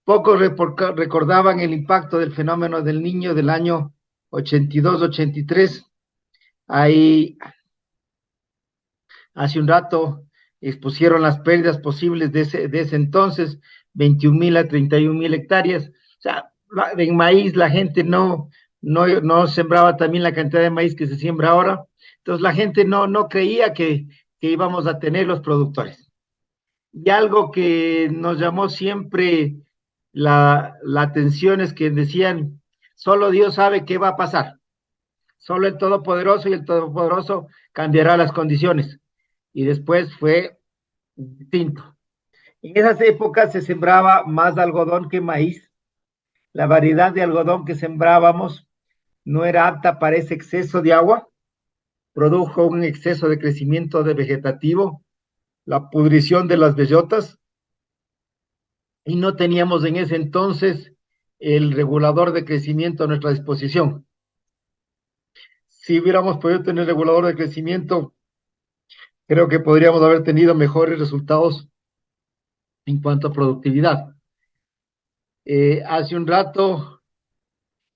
Pocos recordaban el impacto del fenómeno del Niño del año 82, 83. Ahí, hace un rato, expusieron las pérdidas posibles de ese entonces, 21,000 a 31,000 hectáreas. O sea, en maíz la gente no sembraba también la cantidad de maíz que se siembra ahora. Entonces la gente no creía que íbamos a tener los productores. Y algo que nos llamó siempre la atención es que decían, solo Dios sabe qué va a pasar. Solo el Todopoderoso, y el Todopoderoso cambiará las condiciones. Y después fue distinto. En esas épocas se sembraba más algodón que maíz. La variedad de algodón que sembrábamos no era apta para ese exceso de agua, produjo un exceso de crecimiento de vegetativo, la pudrición de las bellotas, y no teníamos en ese entonces el regulador de crecimiento a nuestra disposición. Si hubiéramos podido tener regulador de crecimiento, creo que podríamos haber tenido mejores resultados en cuanto a productividad. Hace un rato,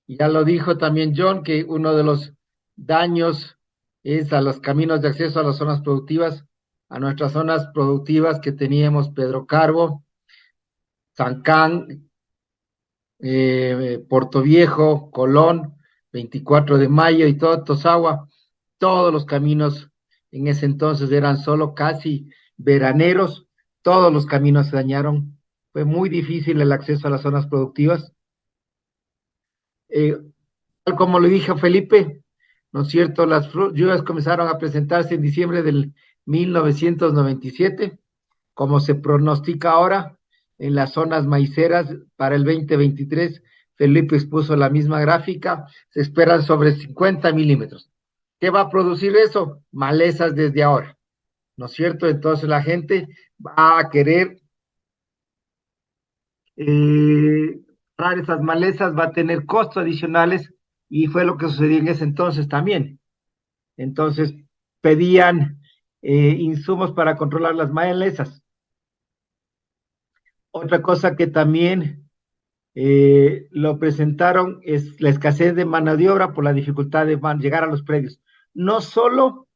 ya lo dijo también John, que uno de los daños es a los caminos de acceso a las zonas productivas, a nuestras zonas productivas que teníamos Pedro Carbo, Zancán, Puerto Viejo, Colón, 24 de mayo y todo Tosagua. Todos los caminos en ese entonces eran solo casi veraneros, todos los caminos se dañaron, fue muy difícil el acceso a las zonas productivas. Tal como le dije a Felipe, ¿no es cierto? Las lluvias comenzaron a presentarse en diciembre del 1997, como se pronostica ahora en las zonas maiceras para el 2023. Felipe expuso la misma gráfica, se esperan sobre 50 milímetros. ¿Qué va a producir eso? Malezas desde ahora, ¿no es cierto? Entonces la gente va a querer parar esas malezas, va a tener costos adicionales, y fue lo que sucedió en ese entonces también. Entonces pedían insumos para controlar las malezas. Otra cosa que también lo presentaron es la escasez de mano de obra por la dificultad de llegar a los predios. No solo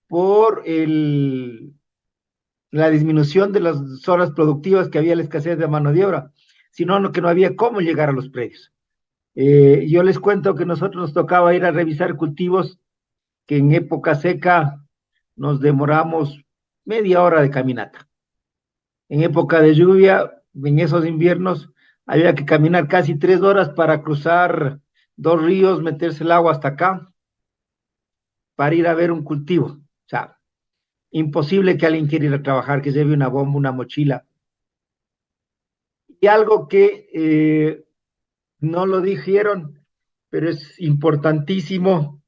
por la disminución de las zonas productivas, que había la escasez de mano de obra, sino que no había cómo llegar a los predios. Yo les cuento que nosotros nos tocaba ir a revisar cultivos que en época seca nos demoramos media hora de caminata. En época de lluvia, en esos inviernos, había que caminar casi 3 horas para cruzar 2 ríos, meterse el agua hasta acá, para ir a ver un cultivo. O sea, imposible que alguien quiera ir a trabajar, que lleve una bomba, una mochila. Y algo que no lo dijeron, pero es importantísimo,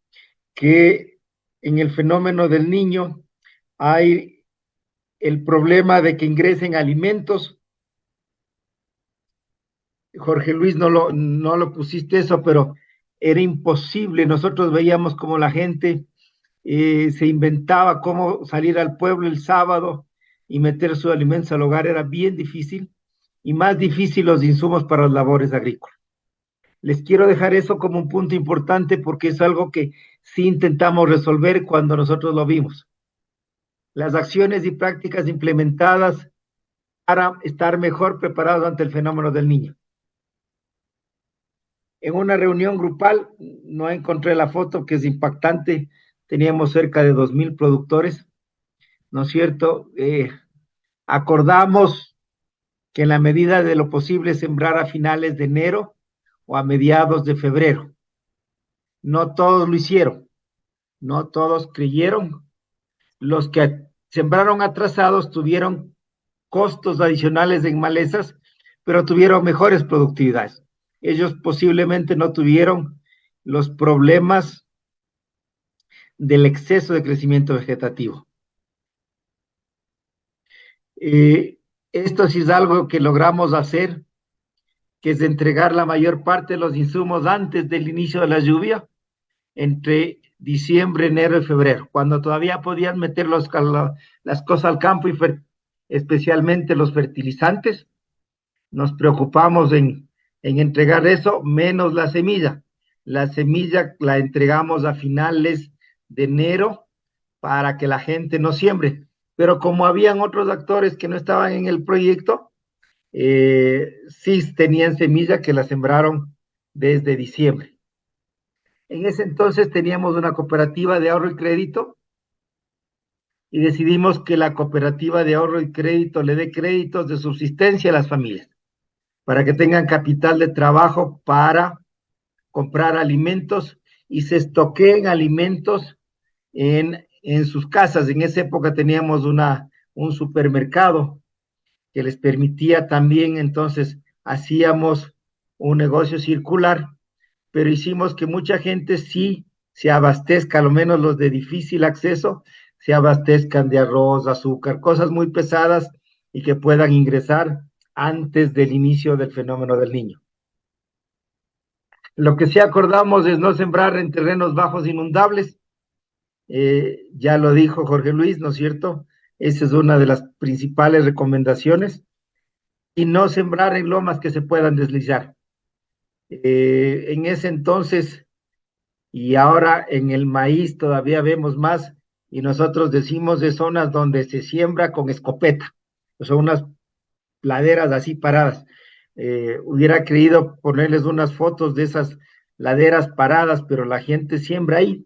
que en el fenómeno del niño hay el problema de que ingresen alimentos. Jorge Luis, no lo pusiste eso, pero era imposible. Nosotros veíamos como la gente se inventaba cómo salir al pueblo el sábado y meter sus alimentos al hogar. Era bien difícil, y más difícil los insumos para las labores agrícolas. Les quiero dejar eso como un punto importante porque es algo que sí intentamos resolver cuando nosotros lo vimos. Las acciones y prácticas implementadas para estar mejor preparados ante el fenómeno del niño. En una reunión grupal, no encontré la foto, que es impactante, teníamos cerca de 2,000 productores, ¿no es cierto? Acordamos que en la medida de lo posible sembrar a finales de enero o a mediados de febrero. No todos lo hicieron, no todos creyeron. Los que sembraron atrasados tuvieron costos adicionales en malezas, pero tuvieron mejores productividades. Ellos posiblemente no tuvieron los problemas del exceso de crecimiento vegetativo. Esto sí es algo que logramos hacer, que es entregar la mayor parte de los insumos antes del inicio de la lluvia, entre diciembre, enero y febrero, cuando todavía podían meter las cosas al campo, y especialmente los fertilizantes. Nos preocupamos en entregar eso, menos la semilla. La semilla la entregamos a finales de enero para que la gente no siembre. Pero como habían otros actores que no estaban en el proyecto, sí tenían semilla que la sembraron desde diciembre. En ese entonces teníamos una cooperativa de ahorro y crédito y decidimos que la cooperativa de ahorro y crédito le dé créditos de subsistencia a las familias para que tengan capital de trabajo para comprar alimentos y se estoqueen alimentos en sus casas. En esa época teníamos un supermercado que les permitía también, entonces hacíamos un negocio circular, pero hicimos que mucha gente sí se abastezca, al menos los de difícil acceso, se abastezcan de arroz, azúcar, cosas muy pesadas, y que puedan ingresar antes del inicio del fenómeno del niño. Lo que sí acordamos es no sembrar en terrenos bajos inundables. Ya lo dijo Jorge Luis, ¿no es cierto? Esa es una de las principales recomendaciones. Y no sembrar en lomas que se puedan deslizar. En ese entonces, y ahora en el maíz todavía vemos más, y nosotros decimos de zonas donde se siembra con escopeta, son unas laderas así paradas. Hubiera querido ponerles unas fotos de esas laderas paradas, pero la gente siembra ahí.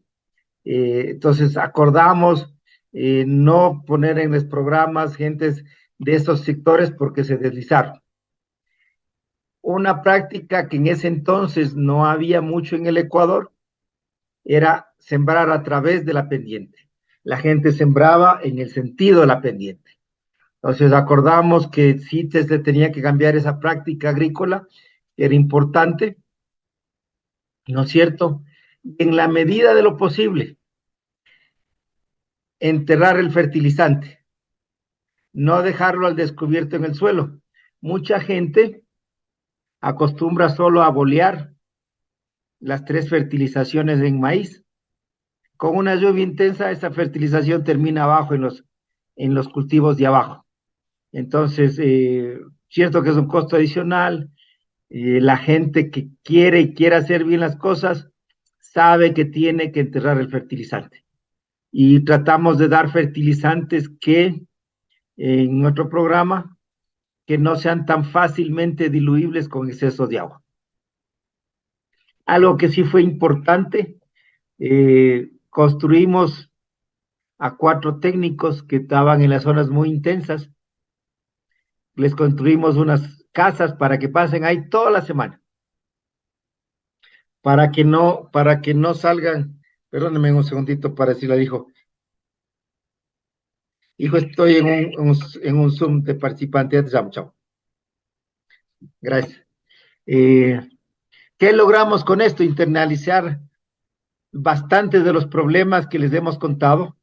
Entonces acordamos no poner en los programas gentes de esos sectores porque se deslizaron. Una práctica que en ese entonces no había mucho en el Ecuador era sembrar a través de la pendiente. La gente sembraba en el sentido de la pendiente. Entonces acordamos que sí se tenía que cambiar esa práctica agrícola, era importante, ¿no es cierto? En la medida de lo posible, enterrar el fertilizante, no dejarlo al descubierto en el suelo. Mucha gente acostumbra solo a bolear las 3 fertilizaciones en maíz. Con una lluvia intensa, esa fertilización termina abajo en los cultivos de abajo. Entonces, cierto que es un costo adicional. La gente que quiere hacer bien las cosas sabe que tiene que enterrar el fertilizante. Y tratamos de dar fertilizantes que en nuestro programa que no sean tan fácilmente diluibles con exceso de agua. Algo que sí fue importante, construimos a 4 técnicos que estaban en las zonas muy intensas, les construimos unas casas para que pasen ahí toda la semana, para que no salgan. Perdónenme un segundito para decirle al hijo, estoy en un Zoom de participante, ya te llamo, chao. Gracias. ¿Qué logramos con esto? Internalizar bastantes de los problemas que les hemos contado,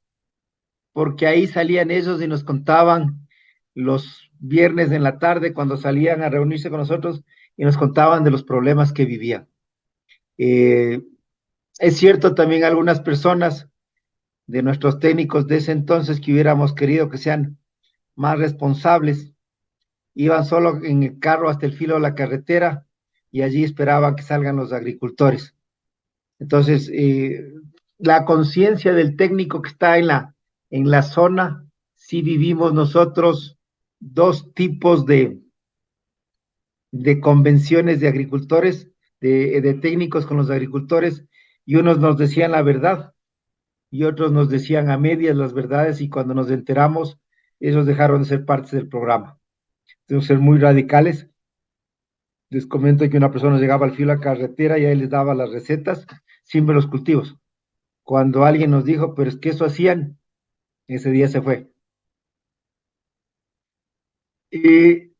porque ahí salían ellos y nos contaban los viernes en la tarde cuando salían a reunirse con nosotros y nos contaban de los problemas que vivían. Es cierto también algunas personas de nuestros técnicos de ese entonces que hubiéramos querido que sean más responsables, iban solo en el carro hasta el filo de la carretera y allí esperaban que salgan los agricultores. Entonces, la conciencia del técnico que está en la zona, sí vivimos nosotros dos tipos de convenciones de agricultores, de técnicos con los agricultores, y unos nos decían la verdad y otros nos decían a medias las verdades, y cuando nos enteramos, ellos dejaron de ser parte del programa. Tenemos que ser muy radicales. Les comento que una persona llegaba al filo de la carretera y ahí les daba las recetas sin ver los cultivos. Cuando alguien nos dijo, pero es que eso hacían, ese día se fue. Y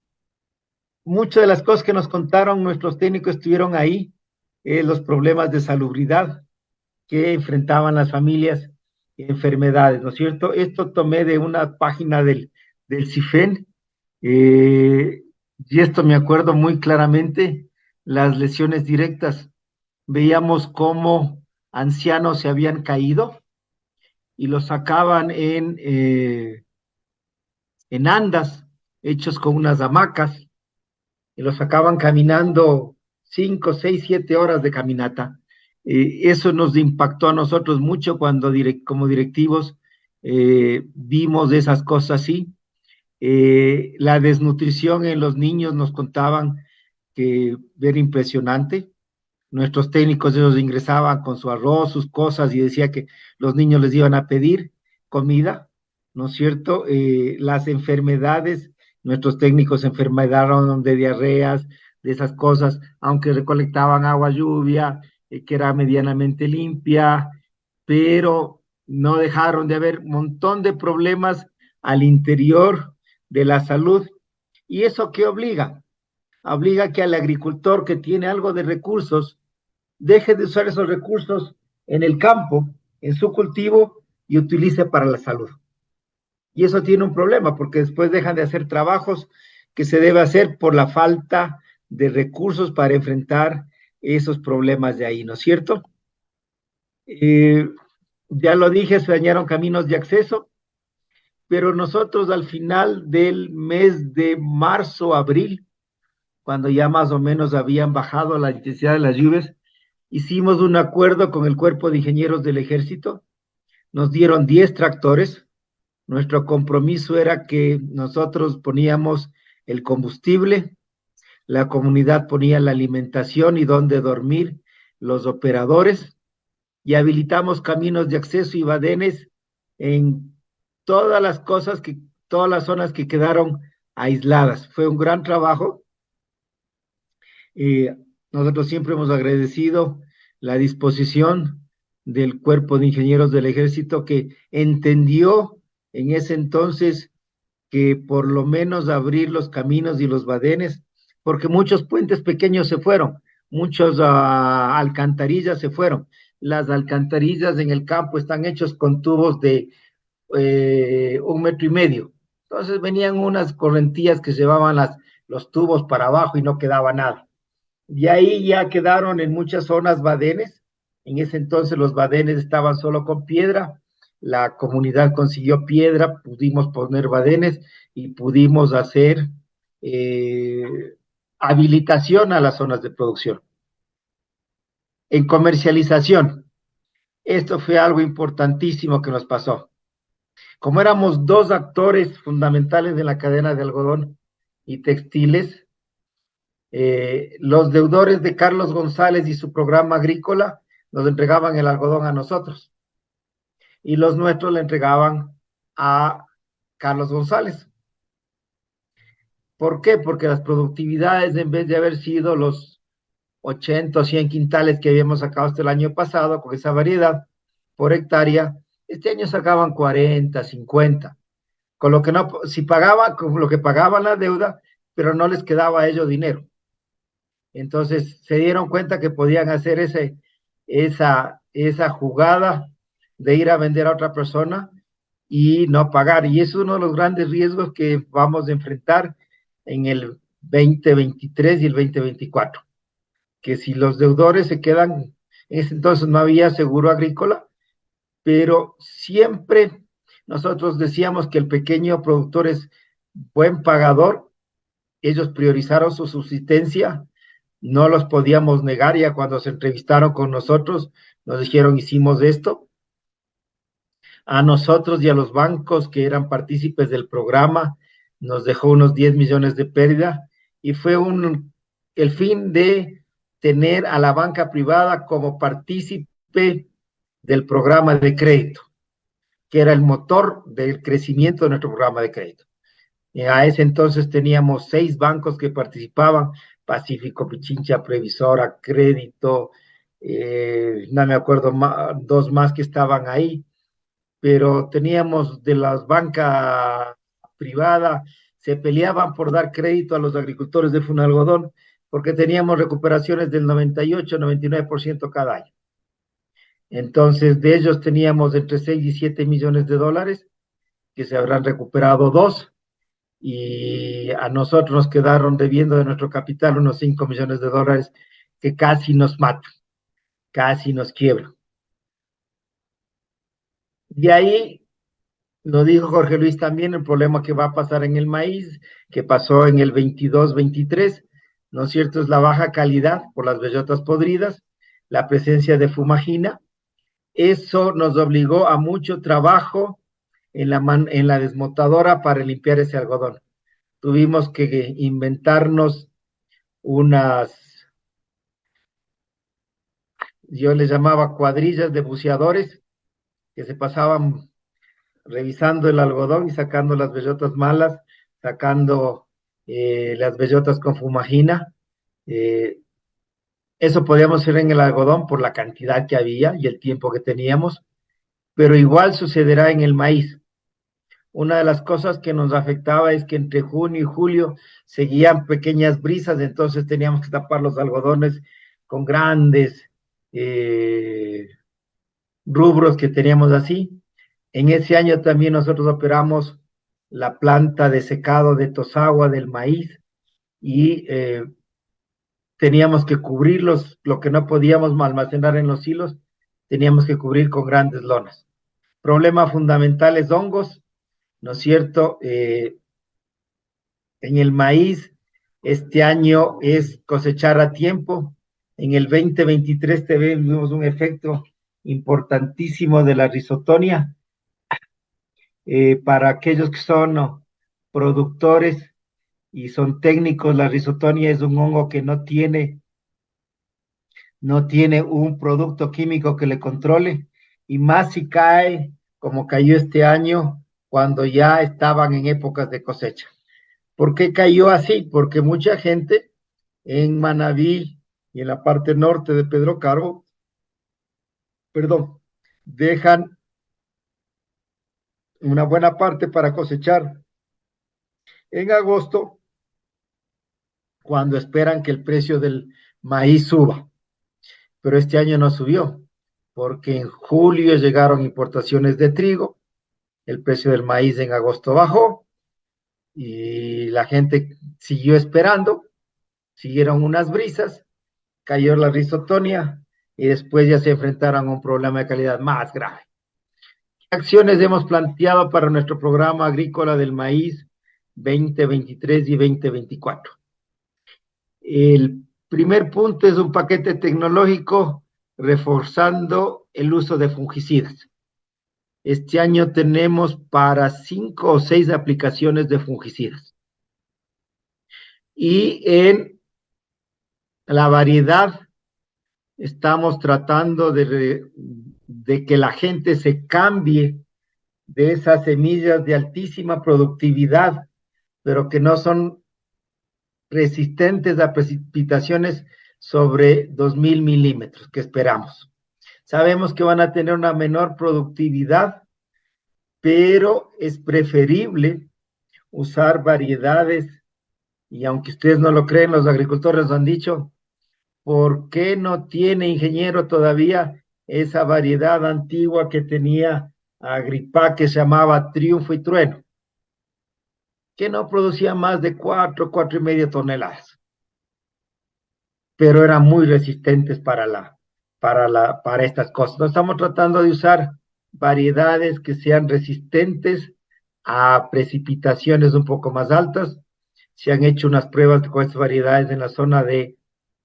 muchas de las cosas que nos contaron nuestros técnicos estuvieron ahí, los problemas de salubridad que enfrentaban las familias, enfermedades, ¿no es cierto? Esto tomé de una página del CIFEN, y esto me acuerdo muy claramente, las lesiones directas. Veíamos cómo ancianos se habían caído y los sacaban en andas, hechos con unas hamacas, y los sacaban caminando 5, 6, 7 horas de caminata. Eso nos impactó a nosotros mucho cuando como directivos vimos esas cosas así. La desnutrición en los niños nos contaban que era impresionante. Nuestros técnicos, ellos ingresaban con su arroz, sus cosas, y decía que los niños les iban a pedir comida, ¿no es cierto? Las enfermedades, nuestros técnicos se enfermaron de diarreas, de esas cosas, aunque recolectaban agua lluvia, que era medianamente limpia, pero no dejaron de haber un montón de problemas al interior de la salud. ¿Y eso qué obliga? Obliga que al agricultor que tiene algo de recursos, deje de usar esos recursos en el campo, en su cultivo, y utilice para la salud. Y eso tiene un problema, porque después dejan de hacer trabajos que se debe hacer por la falta de recursos para enfrentar esos problemas de ahí, ¿no es cierto? Ya lo dije, se dañaron caminos de acceso, pero nosotros al final del mes de marzo, abril, cuando ya más o menos habían bajado la intensidad de las lluvias, hicimos un acuerdo con el Cuerpo de Ingenieros del Ejército, nos dieron 10 tractores, nuestro compromiso era que nosotros poníamos el combustible, la comunidad ponía la alimentación y dónde dormir los operadores, y habilitamos caminos de acceso y badenes en todas las cosas todas las zonas que quedaron aisladas. Fue un gran trabajo. Nosotros siempre hemos agradecido la disposición del Cuerpo de Ingenieros del Ejército, que entendió en ese entonces que por lo menos abrir los caminos y los badenes, porque muchos puentes pequeños se fueron, muchos alcantarillas se fueron. Las alcantarillas en el campo están hechos con tubos de 1,5 metros. Entonces venían unas correntías que llevaban los tubos para abajo y no quedaba nada. Y ahí ya quedaron en muchas zonas badenes. En ese entonces los badenes estaban solo con piedra. La comunidad consiguió piedra, pudimos poner badenes y pudimos hacer habilitación a las zonas de producción. En comercialización, esto fue algo importantísimo que nos pasó. Como éramos 2 actores fundamentales de la cadena de algodón y textiles, los deudores de Carlos González y su programa agrícola nos entregaban el algodón a nosotros, y los nuestros le entregaban a Carlos González. ¿Por qué? Porque las productividades, en vez de haber sido los 80 o 100 quintales que habíamos sacado hasta el año pasado con esa variedad por hectárea, este año sacaban 40, 50, con lo que no, si pagaban, con lo que pagaban la deuda, pero no les quedaba a ellos dinero. Entonces se dieron cuenta que podían hacer esa esa jugada de ir a vender a otra persona y no pagar. Y es uno de los grandes riesgos que vamos a enfrentar en el 2023 y el 2024. Que si los deudores se quedan, en ese entonces no había seguro agrícola, pero siempre nosotros decíamos que el pequeño productor es buen pagador. Ellos priorizaron su subsistencia, no los podíamos negar. Ya cuando se entrevistaron con nosotros, nos dijeron, hicimos esto. A nosotros y a los bancos que eran partícipes del programa, nos dejó unos 10 millones de pérdida, y fue el fin de tener a la banca privada como partícipe del programa de crédito, que era el motor del crecimiento de nuestro programa de crédito. A ese entonces teníamos 6 bancos que participaban: Pacífico, Pichincha, Previsora, Crédito, no me acuerdo, 2 más que estaban ahí, pero teníamos de las bancas privadas, se peleaban por dar crédito a los agricultores de Funalgodón, porque teníamos recuperaciones del 98, 99% cada año. Entonces, de ellos teníamos entre 6 y 7 millones de dólares, que se habrán recuperado 2, y a nosotros nos quedaron debiendo de nuestro capital unos 5 millones de dólares, que casi nos matan, casi nos quiebran. De ahí, nos dijo Jorge Luis también el problema que va a pasar en el maíz, que pasó en el 22-23, ¿no es cierto? Es la baja calidad por las bellotas podridas, la presencia de fumagina. Eso nos obligó a mucho trabajo en la desmotadora para limpiar ese algodón. Tuvimos que inventarnos yo les llamaba cuadrillas de buceadores, que se pasaban revisando el algodón y sacando las bellotas malas, sacando las bellotas con fumagina. Eso podíamos hacer en el algodón por la cantidad que había y el tiempo que teníamos, pero igual sucederá en el maíz. Una de las cosas que nos afectaba es que entre junio y julio seguían pequeñas brisas, entonces teníamos que tapar los algodones con grandes rubros que teníamos así. En ese año también nosotros operamos la planta de secado de Tosagua del maíz, y teníamos que cubrirlos, lo que no podíamos almacenar en los silos, teníamos que cubrir con grandes lonas. Problema fundamental es hongos, ¿no es cierto? En el maíz, este año es cosechar a tiempo. En el 2023 tuvimos un efecto importantísimo de la rizotonia. Para aquellos que son productores y son técnicos, la rizotonia es un hongo que no tiene un producto químico que le controle, y más si cae como cayó este año, cuando ya estaban en épocas de cosecha. ¿Por qué cayó así? Porque mucha gente en Manabí y en la parte norte de Pedro Carbo, dejan una buena parte para cosechar en agosto, cuando esperan que el precio del maíz suba. Pero este año no subió, porque en julio llegaron importaciones de trigo, el precio del maíz en agosto bajó, y la gente siguió esperando, siguieron unas brisas, cayó la rizotonia, y después ya se enfrentaron a un problema de calidad más grave. ¿Qué acciones hemos planteado para nuestro programa agrícola del maíz 2023 y 2024? El primer punto es un paquete tecnológico reforzando el uso de fungicidas. Este año tenemos para 5 o 6 aplicaciones de fungicidas. Y en la variedad estamos tratando de que la gente se cambie de esas semillas de altísima productividad, pero que no son resistentes a precipitaciones sobre 2.000 milímetros, que esperamos. Sabemos que van a tener una menor productividad, pero es preferible usar variedades, y aunque ustedes no lo creen, los agricultores han dicho, ¿por qué no tiene ingeniero todavía esa variedad antigua que tenía Agripá, que se llamaba Triunfo y Trueno, que no producía más de 4,5 toneladas, pero eran muy resistentes para estas cosas. No estamos tratando de usar variedades que sean resistentes a precipitaciones un poco más altas. Se han hecho unas pruebas con estas variedades en la zona de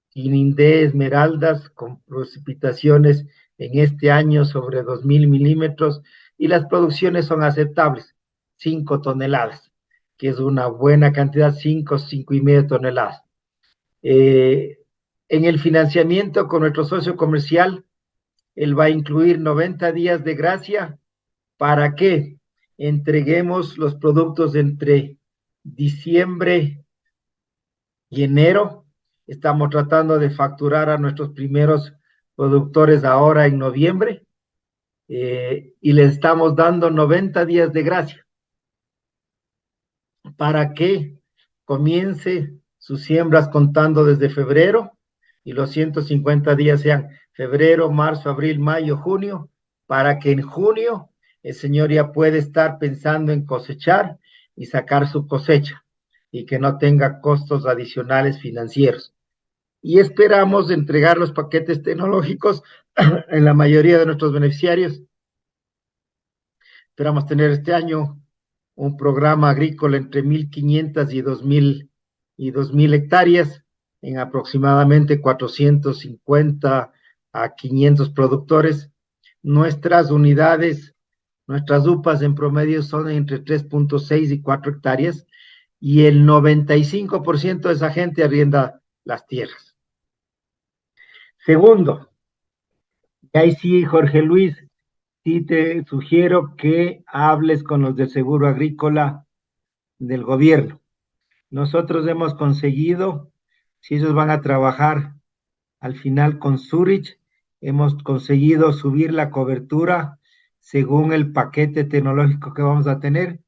Quinindé, Esmeraldas, con precipitaciones en este año sobre 2.000 milímetros, y las producciones son aceptables, 5 toneladas, que es una buena cantidad, 5,5 toneladas. En el financiamiento con nuestro socio comercial, él va a incluir 90 días de gracia para que entreguemos los productos entre diciembre y enero. Estamos tratando de facturar a nuestros primeros productores ahora en noviembre, y les estamos dando 90 días de gracia para que comience sus siembras contando desde febrero, y los 150 días sean febrero, marzo, abril, mayo, junio, para que en junio el señor ya puede estar pensando en cosechar y sacar su cosecha, y que no tenga costos adicionales financieros. Y esperamos entregar los paquetes tecnológicos en la mayoría de nuestros beneficiarios. Esperamos tener este año un programa agrícola entre 1.500 y 2.000 hectáreas, en aproximadamente 450 a 500 productores. Nuestras unidades, nuestras UPAs en promedio son entre 3,6 y 4 hectáreas, y el 95% de esa gente arrienda las tierras. Segundo, y ahí sí, Jorge Luis, sí te sugiero que hables con los del seguro agrícola del gobierno. Nosotros hemos conseguido, si ellos van a trabajar al final con Zurich, hemos conseguido subir la cobertura según el paquete tecnológico que vamos a tener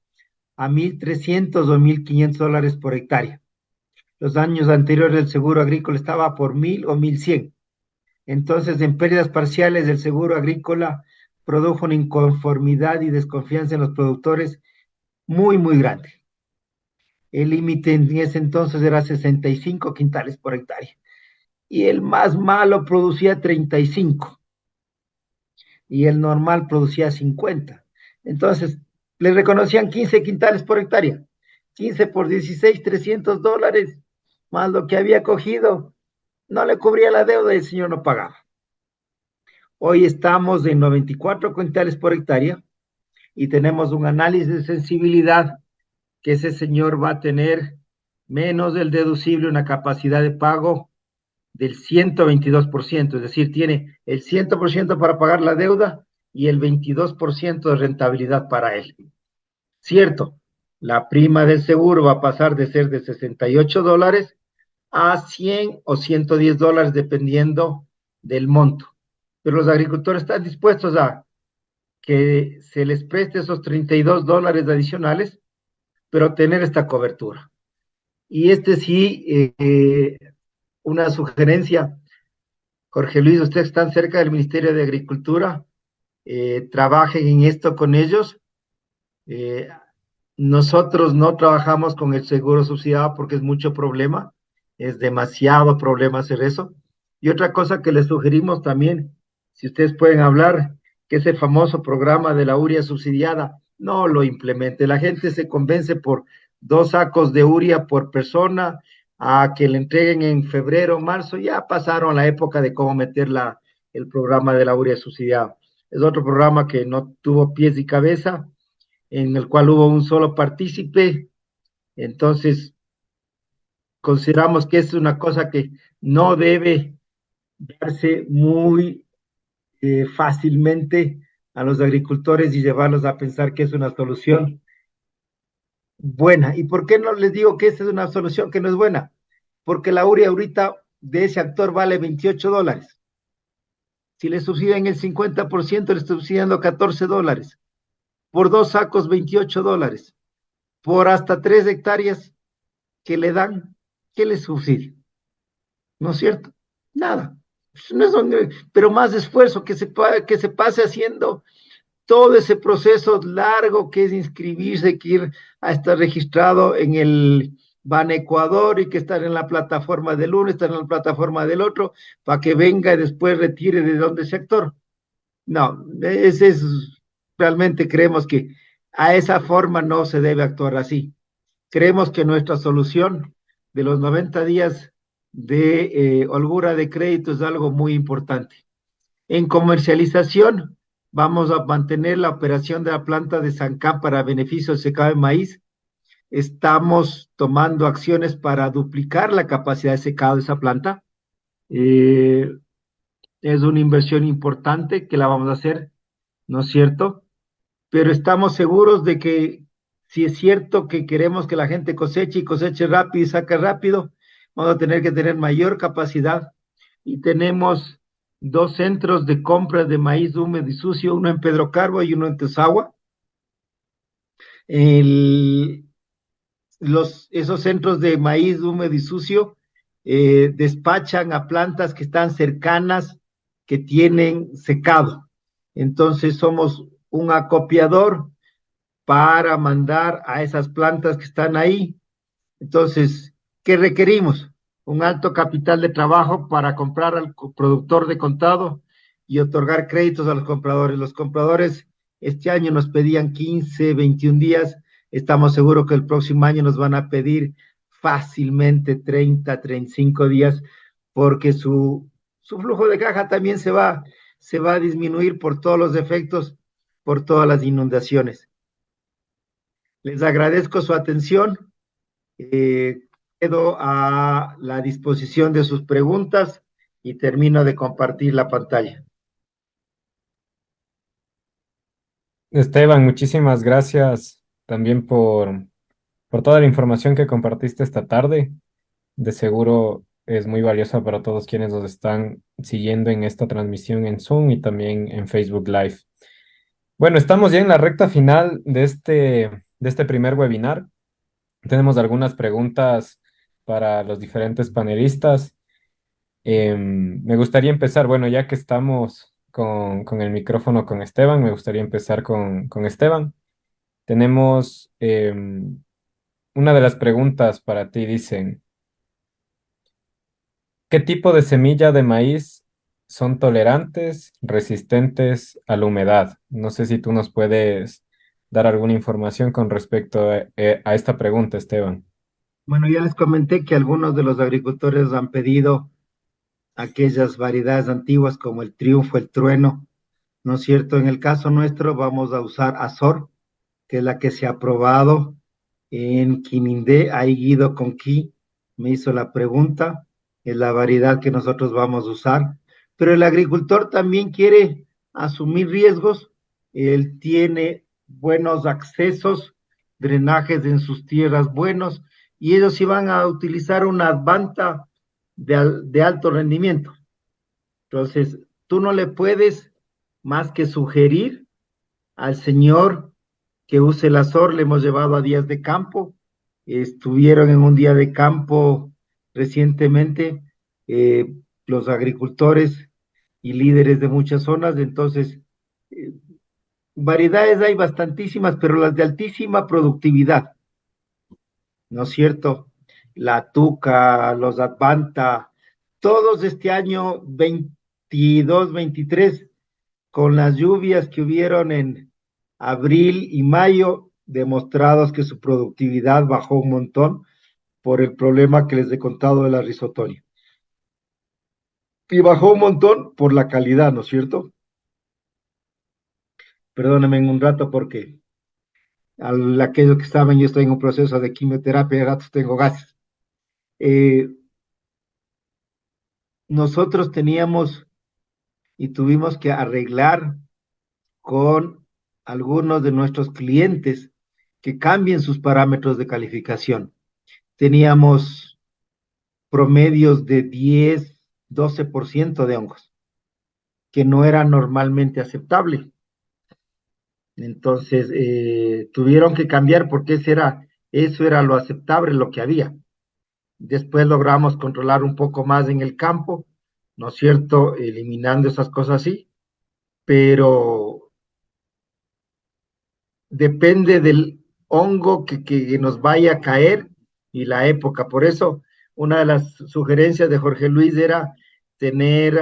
a $1,300 o $1,500 por hectárea. Los años anteriores el seguro agrícola estaba por 1,000 o 1,100. Entonces, en pérdidas parciales, el seguro agrícola produjo una inconformidad y desconfianza en los productores muy, muy grande. El límite en ese entonces era 65 quintales por hectárea, y el más malo producía 35, y el normal producía 50. Entonces, le reconocían 15 quintales por hectárea, 15 por 16, $300, más lo que había cogido, no le cubría la deuda y el señor no pagaba. Hoy estamos en 94 quintales por hectárea, y tenemos un análisis de sensibilidad que ese señor va a tener menos del deducible, una capacidad de pago del 122%, es decir, tiene el 100% para pagar la deuda y el 22% de rentabilidad para él. Cierto, la prima del seguro va a pasar de ser de $68 a 100 o $110, dependiendo del monto. Pero los agricultores están dispuestos a que se les preste esos $32 adicionales, pero tener esta cobertura. Y sí, una sugerencia, Jorge Luis, ustedes están cerca del Ministerio de Agricultura, trabajen en esto con ellos. Nosotros no trabajamos con el seguro subsidiado porque es mucho problema, es demasiado problema hacer eso. Y otra cosa que les sugerimos también, si ustedes pueden hablar, que ese famoso programa de la urea subsidiada, no lo implemente. La gente se convence por 2 sacos de urea por persona, a que le entreguen en febrero, marzo. Ya pasaron la época de cómo meter el programa de la urea subsidiada. Es otro programa que no tuvo pies y cabeza, en el cual hubo un solo partícipe. Entonces, consideramos que es una cosa que no debe darse muy fácilmente a los agricultores y llevarlos a pensar que es una solución buena. ¿Y por qué no les digo que esta es una solución que no es buena? Porque la urea ahorita de ese actor vale $28. Si le subsidian el 50%, le estoy subsidiando $14. Por 2 sacos, $28. Por hasta 3 hectáreas que le dan, ¿qué le subsidia? ¿No es cierto? Nada. No pero más esfuerzo, que se pase haciendo todo ese proceso largo que es inscribirse, que ir a estar registrado en el Ban Ecuador y que estar en la plataforma del uno, estar en la plataforma del otro, para que venga y después retire de donde sector. No, ese es realmente creemos que a esa forma no se debe actuar así. Creemos que nuestra solución de los 90 días de holgura de crédito es algo muy importante. En comercialización, vamos a mantener la operación de la planta de Sancá para beneficio del secado de maíz. Estamos tomando acciones para duplicar la capacidad de secado de esa planta. Es una inversión importante que la vamos a hacer, ¿no es cierto? Pero estamos seguros de que si es cierto que queremos que la gente coseche y coseche rápido y saque rápido, vamos a tener que tener mayor capacidad y tenemos 2 centros de compra de maíz húmedo y sucio, uno en Pedro Carbo y uno en Tezagua. Esos centros de maíz húmedo y sucio despachan a plantas que están cercanas, que tienen secado. Entonces somos un acopiador para mandar a esas plantas que están ahí. Entonces, ¿qué requerimos? Un alto capital de trabajo para comprar al productor de contado y otorgar créditos a los compradores. Los compradores este año nos pedían 15, 21 días. Estamos seguros que el próximo año nos van a pedir fácilmente 30, 35 días, porque su flujo de caja también se va a disminuir por todos los efectos, por todas las inundaciones. Les agradezco su atención. Quedo a la disposición de sus preguntas y termino de compartir la pantalla. Esteban, muchísimas gracias también por toda la información que compartiste esta tarde. De seguro es muy valiosa para todos quienes nos están siguiendo en esta transmisión en Zoom y también en Facebook Live. Bueno, estamos ya en la recta final de este primer webinar. Tenemos algunas preguntas para los diferentes panelistas. Me gustaría empezar, bueno, ya que estamos con el micrófono con Esteban, me gustaría empezar con Esteban. Tenemos una de las preguntas para ti, dicen, ¿qué tipo de semilla de maíz son tolerantes, resistentes a la humedad? No sé si tú nos puedes dar alguna información con respecto a esta pregunta, Esteban. Bueno, ya les comenté que algunos de los agricultores han pedido aquellas variedades antiguas como el Triunfo, el Trueno, ¿no es cierto? En el caso nuestro vamos a usar Azor, que es la que se ha probado en Quinindé. Ahí Guido Conquí me hizo la pregunta, es la variedad que nosotros vamos a usar, pero el agricultor también quiere asumir riesgos, él tiene buenos accesos, drenajes en sus tierras buenos, y ellos iban a utilizar una Advanta de alto rendimiento. Entonces, tú no le puedes más que sugerir al señor que use el Azor. Le hemos llevado a días de campo, estuvieron en un día de campo recientemente los agricultores y líderes de muchas zonas. Entonces, variedades hay bastantísimas, pero las de altísima productividad, ¿no es cierto? La Tuca, los Advanta, todos este año 22, 23, con las lluvias que hubieron en abril y mayo, demostrados que su productividad bajó un montón por el problema que les he contado de la risotonia. Y bajó un montón por la calidad, ¿no es cierto? Perdónenme un rato porque aquellos que saben, yo estoy en un proceso de quimioterapia y a ratos tengo gases. Nosotros teníamos y tuvimos que arreglar con algunos de nuestros clientes que cambien sus parámetros de calificación. Teníamos promedios de 10, 12% de hongos, que no era normalmente aceptable. Entonces, tuvieron que cambiar porque eso era lo aceptable, lo que había. Después logramos controlar un poco más en el campo, ¿no es cierto? Eliminando esas cosas así, pero depende del hongo que nos vaya a caer y la época. Por eso, una de las sugerencias de Jorge Luis era tener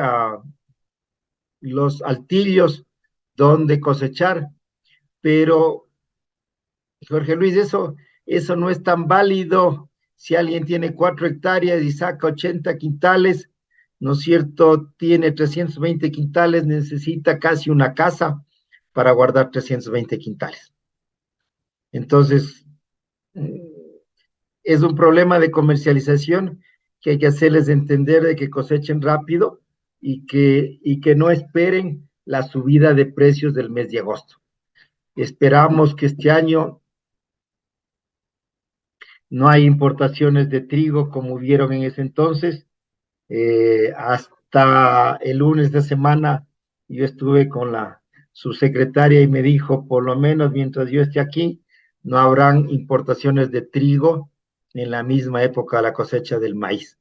los altillos donde cosechar, pero Jorge Luis, eso no es tan válido. Si alguien tiene 4 hectáreas y saca 80 quintales, ¿no es cierto? Tiene 320 quintales, necesita casi una casa para guardar 320 quintales. Entonces, es un problema de comercialización que hay que hacerles entender de que cosechen rápido y que no esperen la subida de precios del mes de agosto. Esperamos que este año no hay importaciones de trigo como hubieron en ese entonces. Hasta el lunes de semana yo estuve con la subsecretaria y me dijo, por lo menos mientras yo esté aquí, no habrán importaciones de trigo en la misma época de la cosecha del maíz.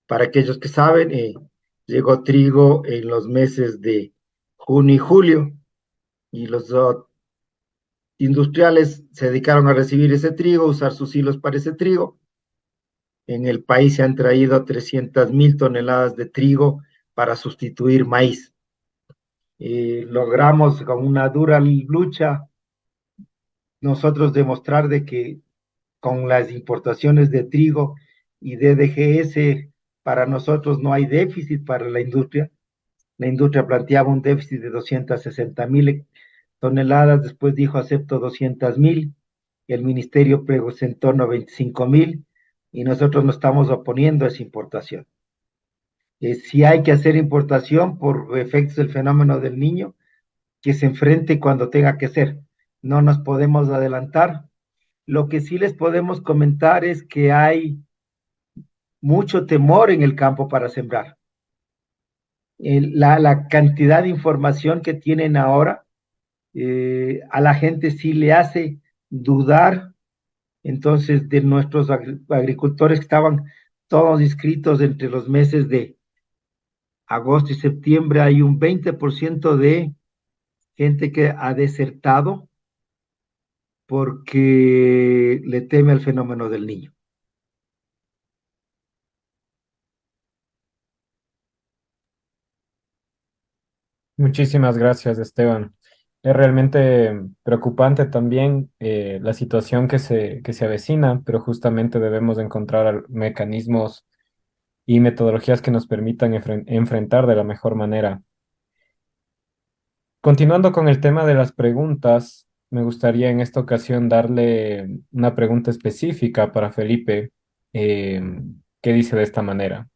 Para aquellos que saben, llegó trigo en los meses de junio y julio y los industriales se dedicaron a recibir ese trigo, usar sus hilos para ese trigo. En el país se han traído 300,000 toneladas de trigo para sustituir maíz. Logramos con una dura lucha nosotros demostrar de que con las importaciones de trigo y de DGS para nosotros no hay déficit para la industria. La industria planteaba un déficit de 260,000 toneladas, después dijo acepto 200,000, el ministerio presentó 95,000 y nosotros no estamos oponiendo a esa importación. Si hay que hacer importación por efectos del fenómeno del niño, que se enfrente cuando tenga que ser. No nos podemos adelantar. Lo que sí les podemos comentar es que hay mucho temor en el campo para sembrar. La cantidad de información que tienen ahora a la gente sí le hace dudar. Entonces, de nuestros agricultores que estaban todos inscritos entre los meses de agosto y septiembre, hay un 20% de gente que ha desertado porque le teme al fenómeno del niño. Muchísimas gracias, Esteban. Es realmente preocupante también la situación que se avecina, pero justamente debemos encontrar mecanismos y metodologías que nos permitan enfrentar de la mejor manera. Continuando con el tema de las preguntas, me gustaría en esta ocasión darle una pregunta específica para Felipe, eh, que dice de esta manera.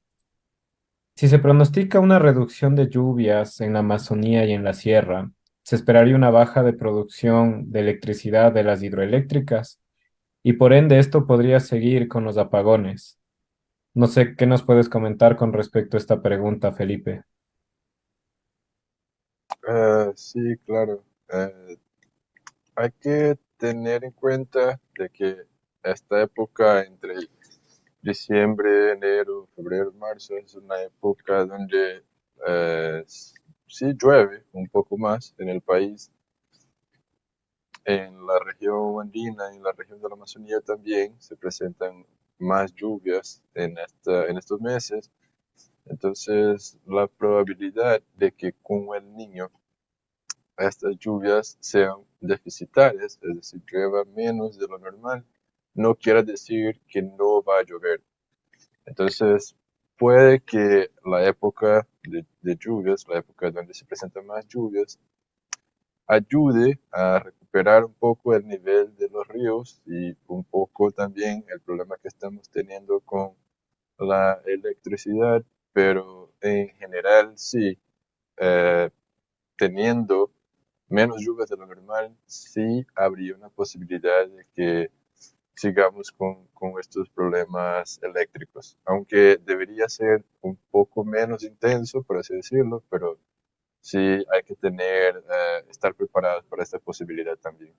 Si se pronostica una reducción de lluvias en la Amazonía y en la sierra, se esperaría una baja de producción de electricidad de las hidroeléctricas y por ende esto podría seguir con los apagones. No sé qué nos puedes comentar con respecto a esta pregunta, Felipe. Sí, claro. Hay que tener en cuenta de que esta época entre diciembre, enero, febrero, marzo es una época donde sí llueve un poco más en el país. En la región andina y en la región de la Amazonía también se presentan más lluvias en estos meses. Entonces, la probabilidad de que con el niño estas lluvias sean deficitarias, es decir, llueva menos de lo normal, no quiere decir que no va a llover. Entonces, puede que la época de lluvias, la época donde se presentan más lluvias, ayude a recuperar un poco el nivel de los ríos y un poco también el problema que estamos teniendo con la electricidad, pero en general sí, eh, teniendo menos lluvias de lo normal, sí habría una posibilidad de que sigamos con estos problemas eléctricos, aunque debería ser un poco menos intenso, por así decirlo, pero sí hay que estar preparados para esta posibilidad también.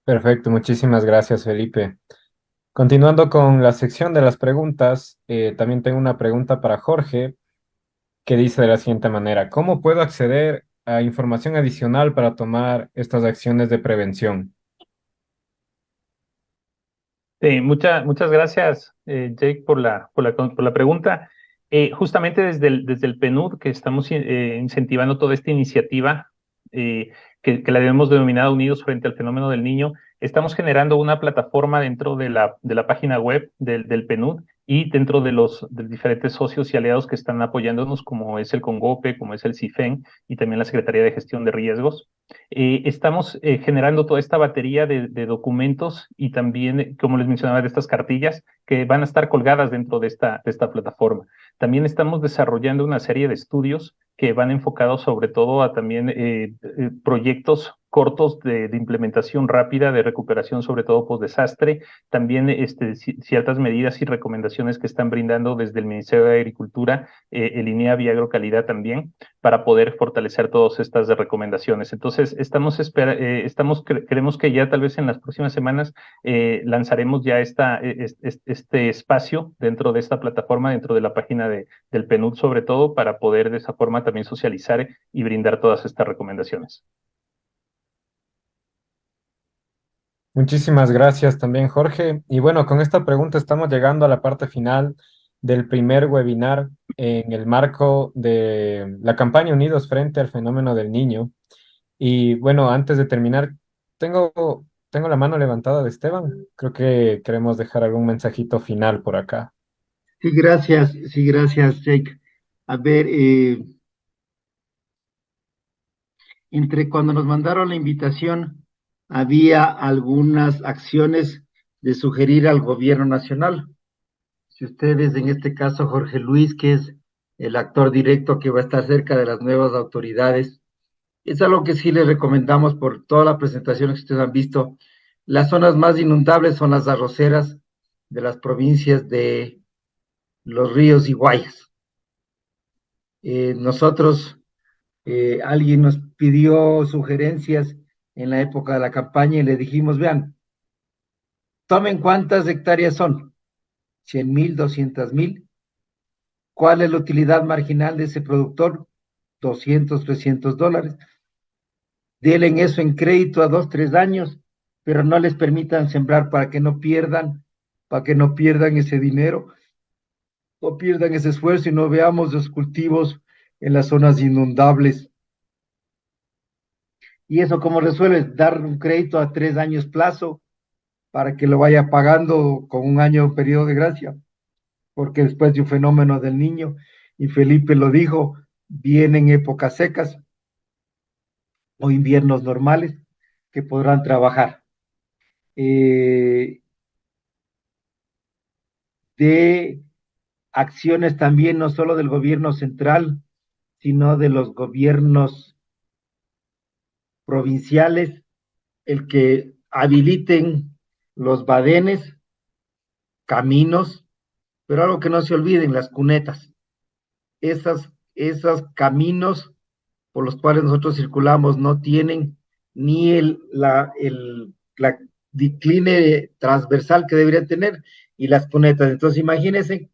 Perfecto, muchísimas gracias, Felipe. Continuando con la sección de las preguntas, también tengo una pregunta para Jorge que dice de la siguiente manera: ¿cómo puedo acceder a información adicional para tomar estas acciones de prevención? Muchas gracias, Jake, por la pregunta. Justamente desde el PNUD, que estamos incentivando toda esta iniciativa, que la hemos denominado Unidos frente al fenómeno del niño, estamos generando una plataforma dentro de la página web del PNUD y dentro de los diferentes socios y aliados que están apoyándonos, como es el CONGOPE, como es el CIFEN y también la Secretaría de Gestión de Riesgos. Estamos generando toda esta batería de documentos y también, como les mencionaba, de estas cartillas que van a estar colgadas dentro de esta plataforma. También estamos desarrollando una serie de estudios que van enfocados sobre todo a también proyectos cortos de implementación rápida, de recuperación, sobre todo post-desastre, también ciertas medidas y recomendaciones que están brindando desde el Ministerio de Agricultura, el INEA y Agrocalidad también, para poder fortalecer todas estas recomendaciones. Entonces, creemos que ya tal vez en las próximas semanas lanzaremos ya este espacio dentro de esta plataforma, dentro de la página del PNUD sobre todo, para poder de esa forma también socializar y brindar todas estas recomendaciones. Muchísimas gracias también, Jorge. Y bueno, con esta pregunta estamos llegando a la parte final del primer webinar en el marco de la campaña Unidos frente al fenómeno del niño. Y bueno, antes de terminar, tengo la mano levantada de Esteban. Creo que queremos dejar algún mensajito final por acá. Sí, gracias, Jake. A ver, entre cuando nos mandaron la invitación, había algunas acciones de sugerir al gobierno nacional. Si ustedes, en este caso, Jorge Luis, que es el actor directo que va a estar cerca de las nuevas autoridades, es algo que sí les recomendamos por toda la presentación que ustedes han visto. Las zonas más inundables son las arroceras de las provincias de Los Ríos y Guayas. Nosotros, alguien nos pidió sugerencias en la época de la campaña y le dijimos, vean, tomen cuántas hectáreas son, 100,000, 200,000. ¿Cuál es la utilidad marginal de ese productor? 200, $300. Denle eso en crédito a 2, 3 años, pero no les permitan sembrar para que no pierdan ese dinero o pierdan ese esfuerzo y no veamos los cultivos en las zonas inundables. ¿Y eso cómo resuelve? Dar un crédito a 3 años plazo para que lo vaya pagando con un año periodo de gracia, porque después de un fenómeno del niño, y Felipe lo dijo, vienen épocas secas o inviernos normales que podrán trabajar. De acciones también, no solo del gobierno central, sino de los gobiernos provinciales, el que habiliten los badenes, caminos, pero algo que no se olviden, las cunetas. Esos caminos por los cuales nosotros circulamos no tienen ni la decline transversal que deberían tener y las cunetas. Entonces, imagínense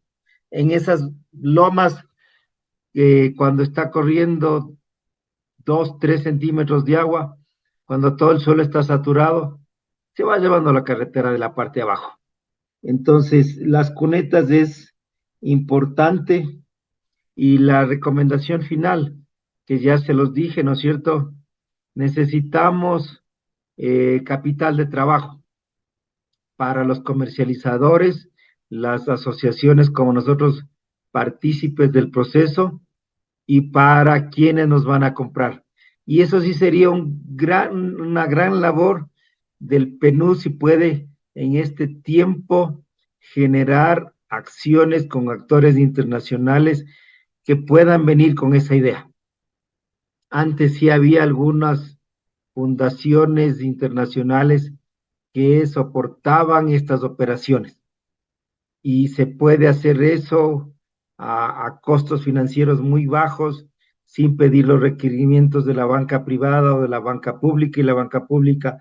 en esas lomas cuando está corriendo 2, 3 centímetros de agua, cuando todo el suelo está saturado, se va llevando la carretera de la parte de abajo. Entonces, las cunetas es importante y la recomendación final, que ya se los dije, ¿no es cierto? Necesitamos capital de trabajo para los comercializadores, las asociaciones como nosotros, partícipes del proceso, y para quienes nos van a comprar. Y eso sí sería una gran labor del PNUD, si puede en este tiempo generar acciones con actores internacionales que puedan venir con esa idea. Antes sí había algunas fundaciones internacionales que soportaban estas operaciones y se puede hacer eso a costos financieros muy bajos, sin pedir los requerimientos de la banca privada o de la banca pública, y la banca pública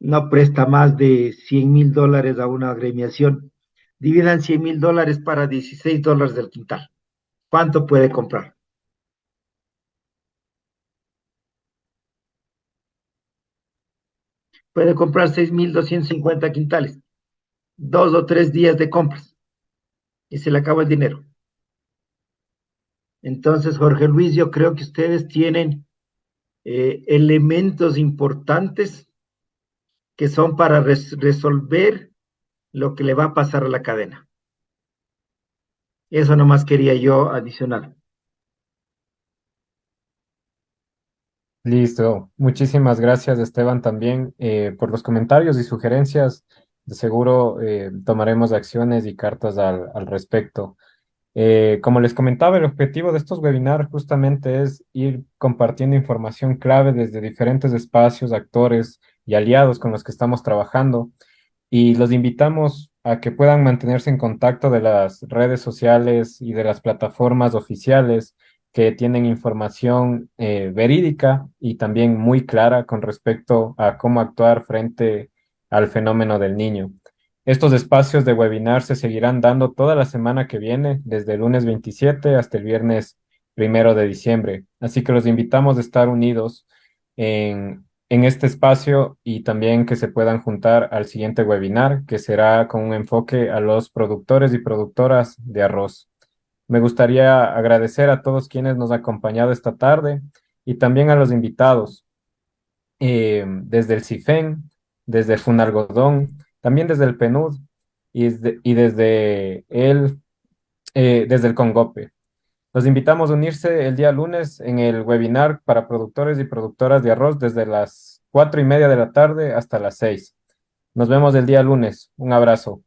no presta más de $100,000 a una agremiación. Dividan $100,000 para $16 del quintal. ¿Cuánto puede comprar? Puede comprar 6,250 quintales. 2 o 3 días de compras. Y se le acaba el dinero. Entonces, Jorge Luis, yo creo que ustedes tienen elementos importantes que son para resolver lo que le va a pasar a la cadena. Eso nomás quería yo adicionar. Listo. Muchísimas gracias, Esteban, también por los comentarios y sugerencias. De seguro tomaremos acciones y cartas al respecto. Como les comentaba, el objetivo de estos webinars justamente es ir compartiendo información clave desde diferentes espacios, actores y aliados con los que estamos trabajando, y los invitamos a que puedan mantenerse en contacto de las redes sociales y de las plataformas oficiales que tienen información verídica y también muy clara con respecto a cómo actuar frente al fenómeno del niño. Estos espacios de webinar se seguirán dando toda la semana que viene, desde el lunes 27 hasta el viernes 1 de diciembre. Así que los invitamos a estar unidos en este espacio y también que se puedan juntar al siguiente webinar, que será con un enfoque a los productores y productoras de arroz. Me gustaría agradecer a todos quienes nos han acompañado esta tarde y también a los invitados desde el CIFEN, desde Funalgodón, también desde el PNUD y desde el CONGOPE. Los invitamos a unirse el día lunes en el webinar para productores y productoras de arroz desde las 4:30 de la tarde hasta las 6. Nos vemos el día lunes. Un abrazo.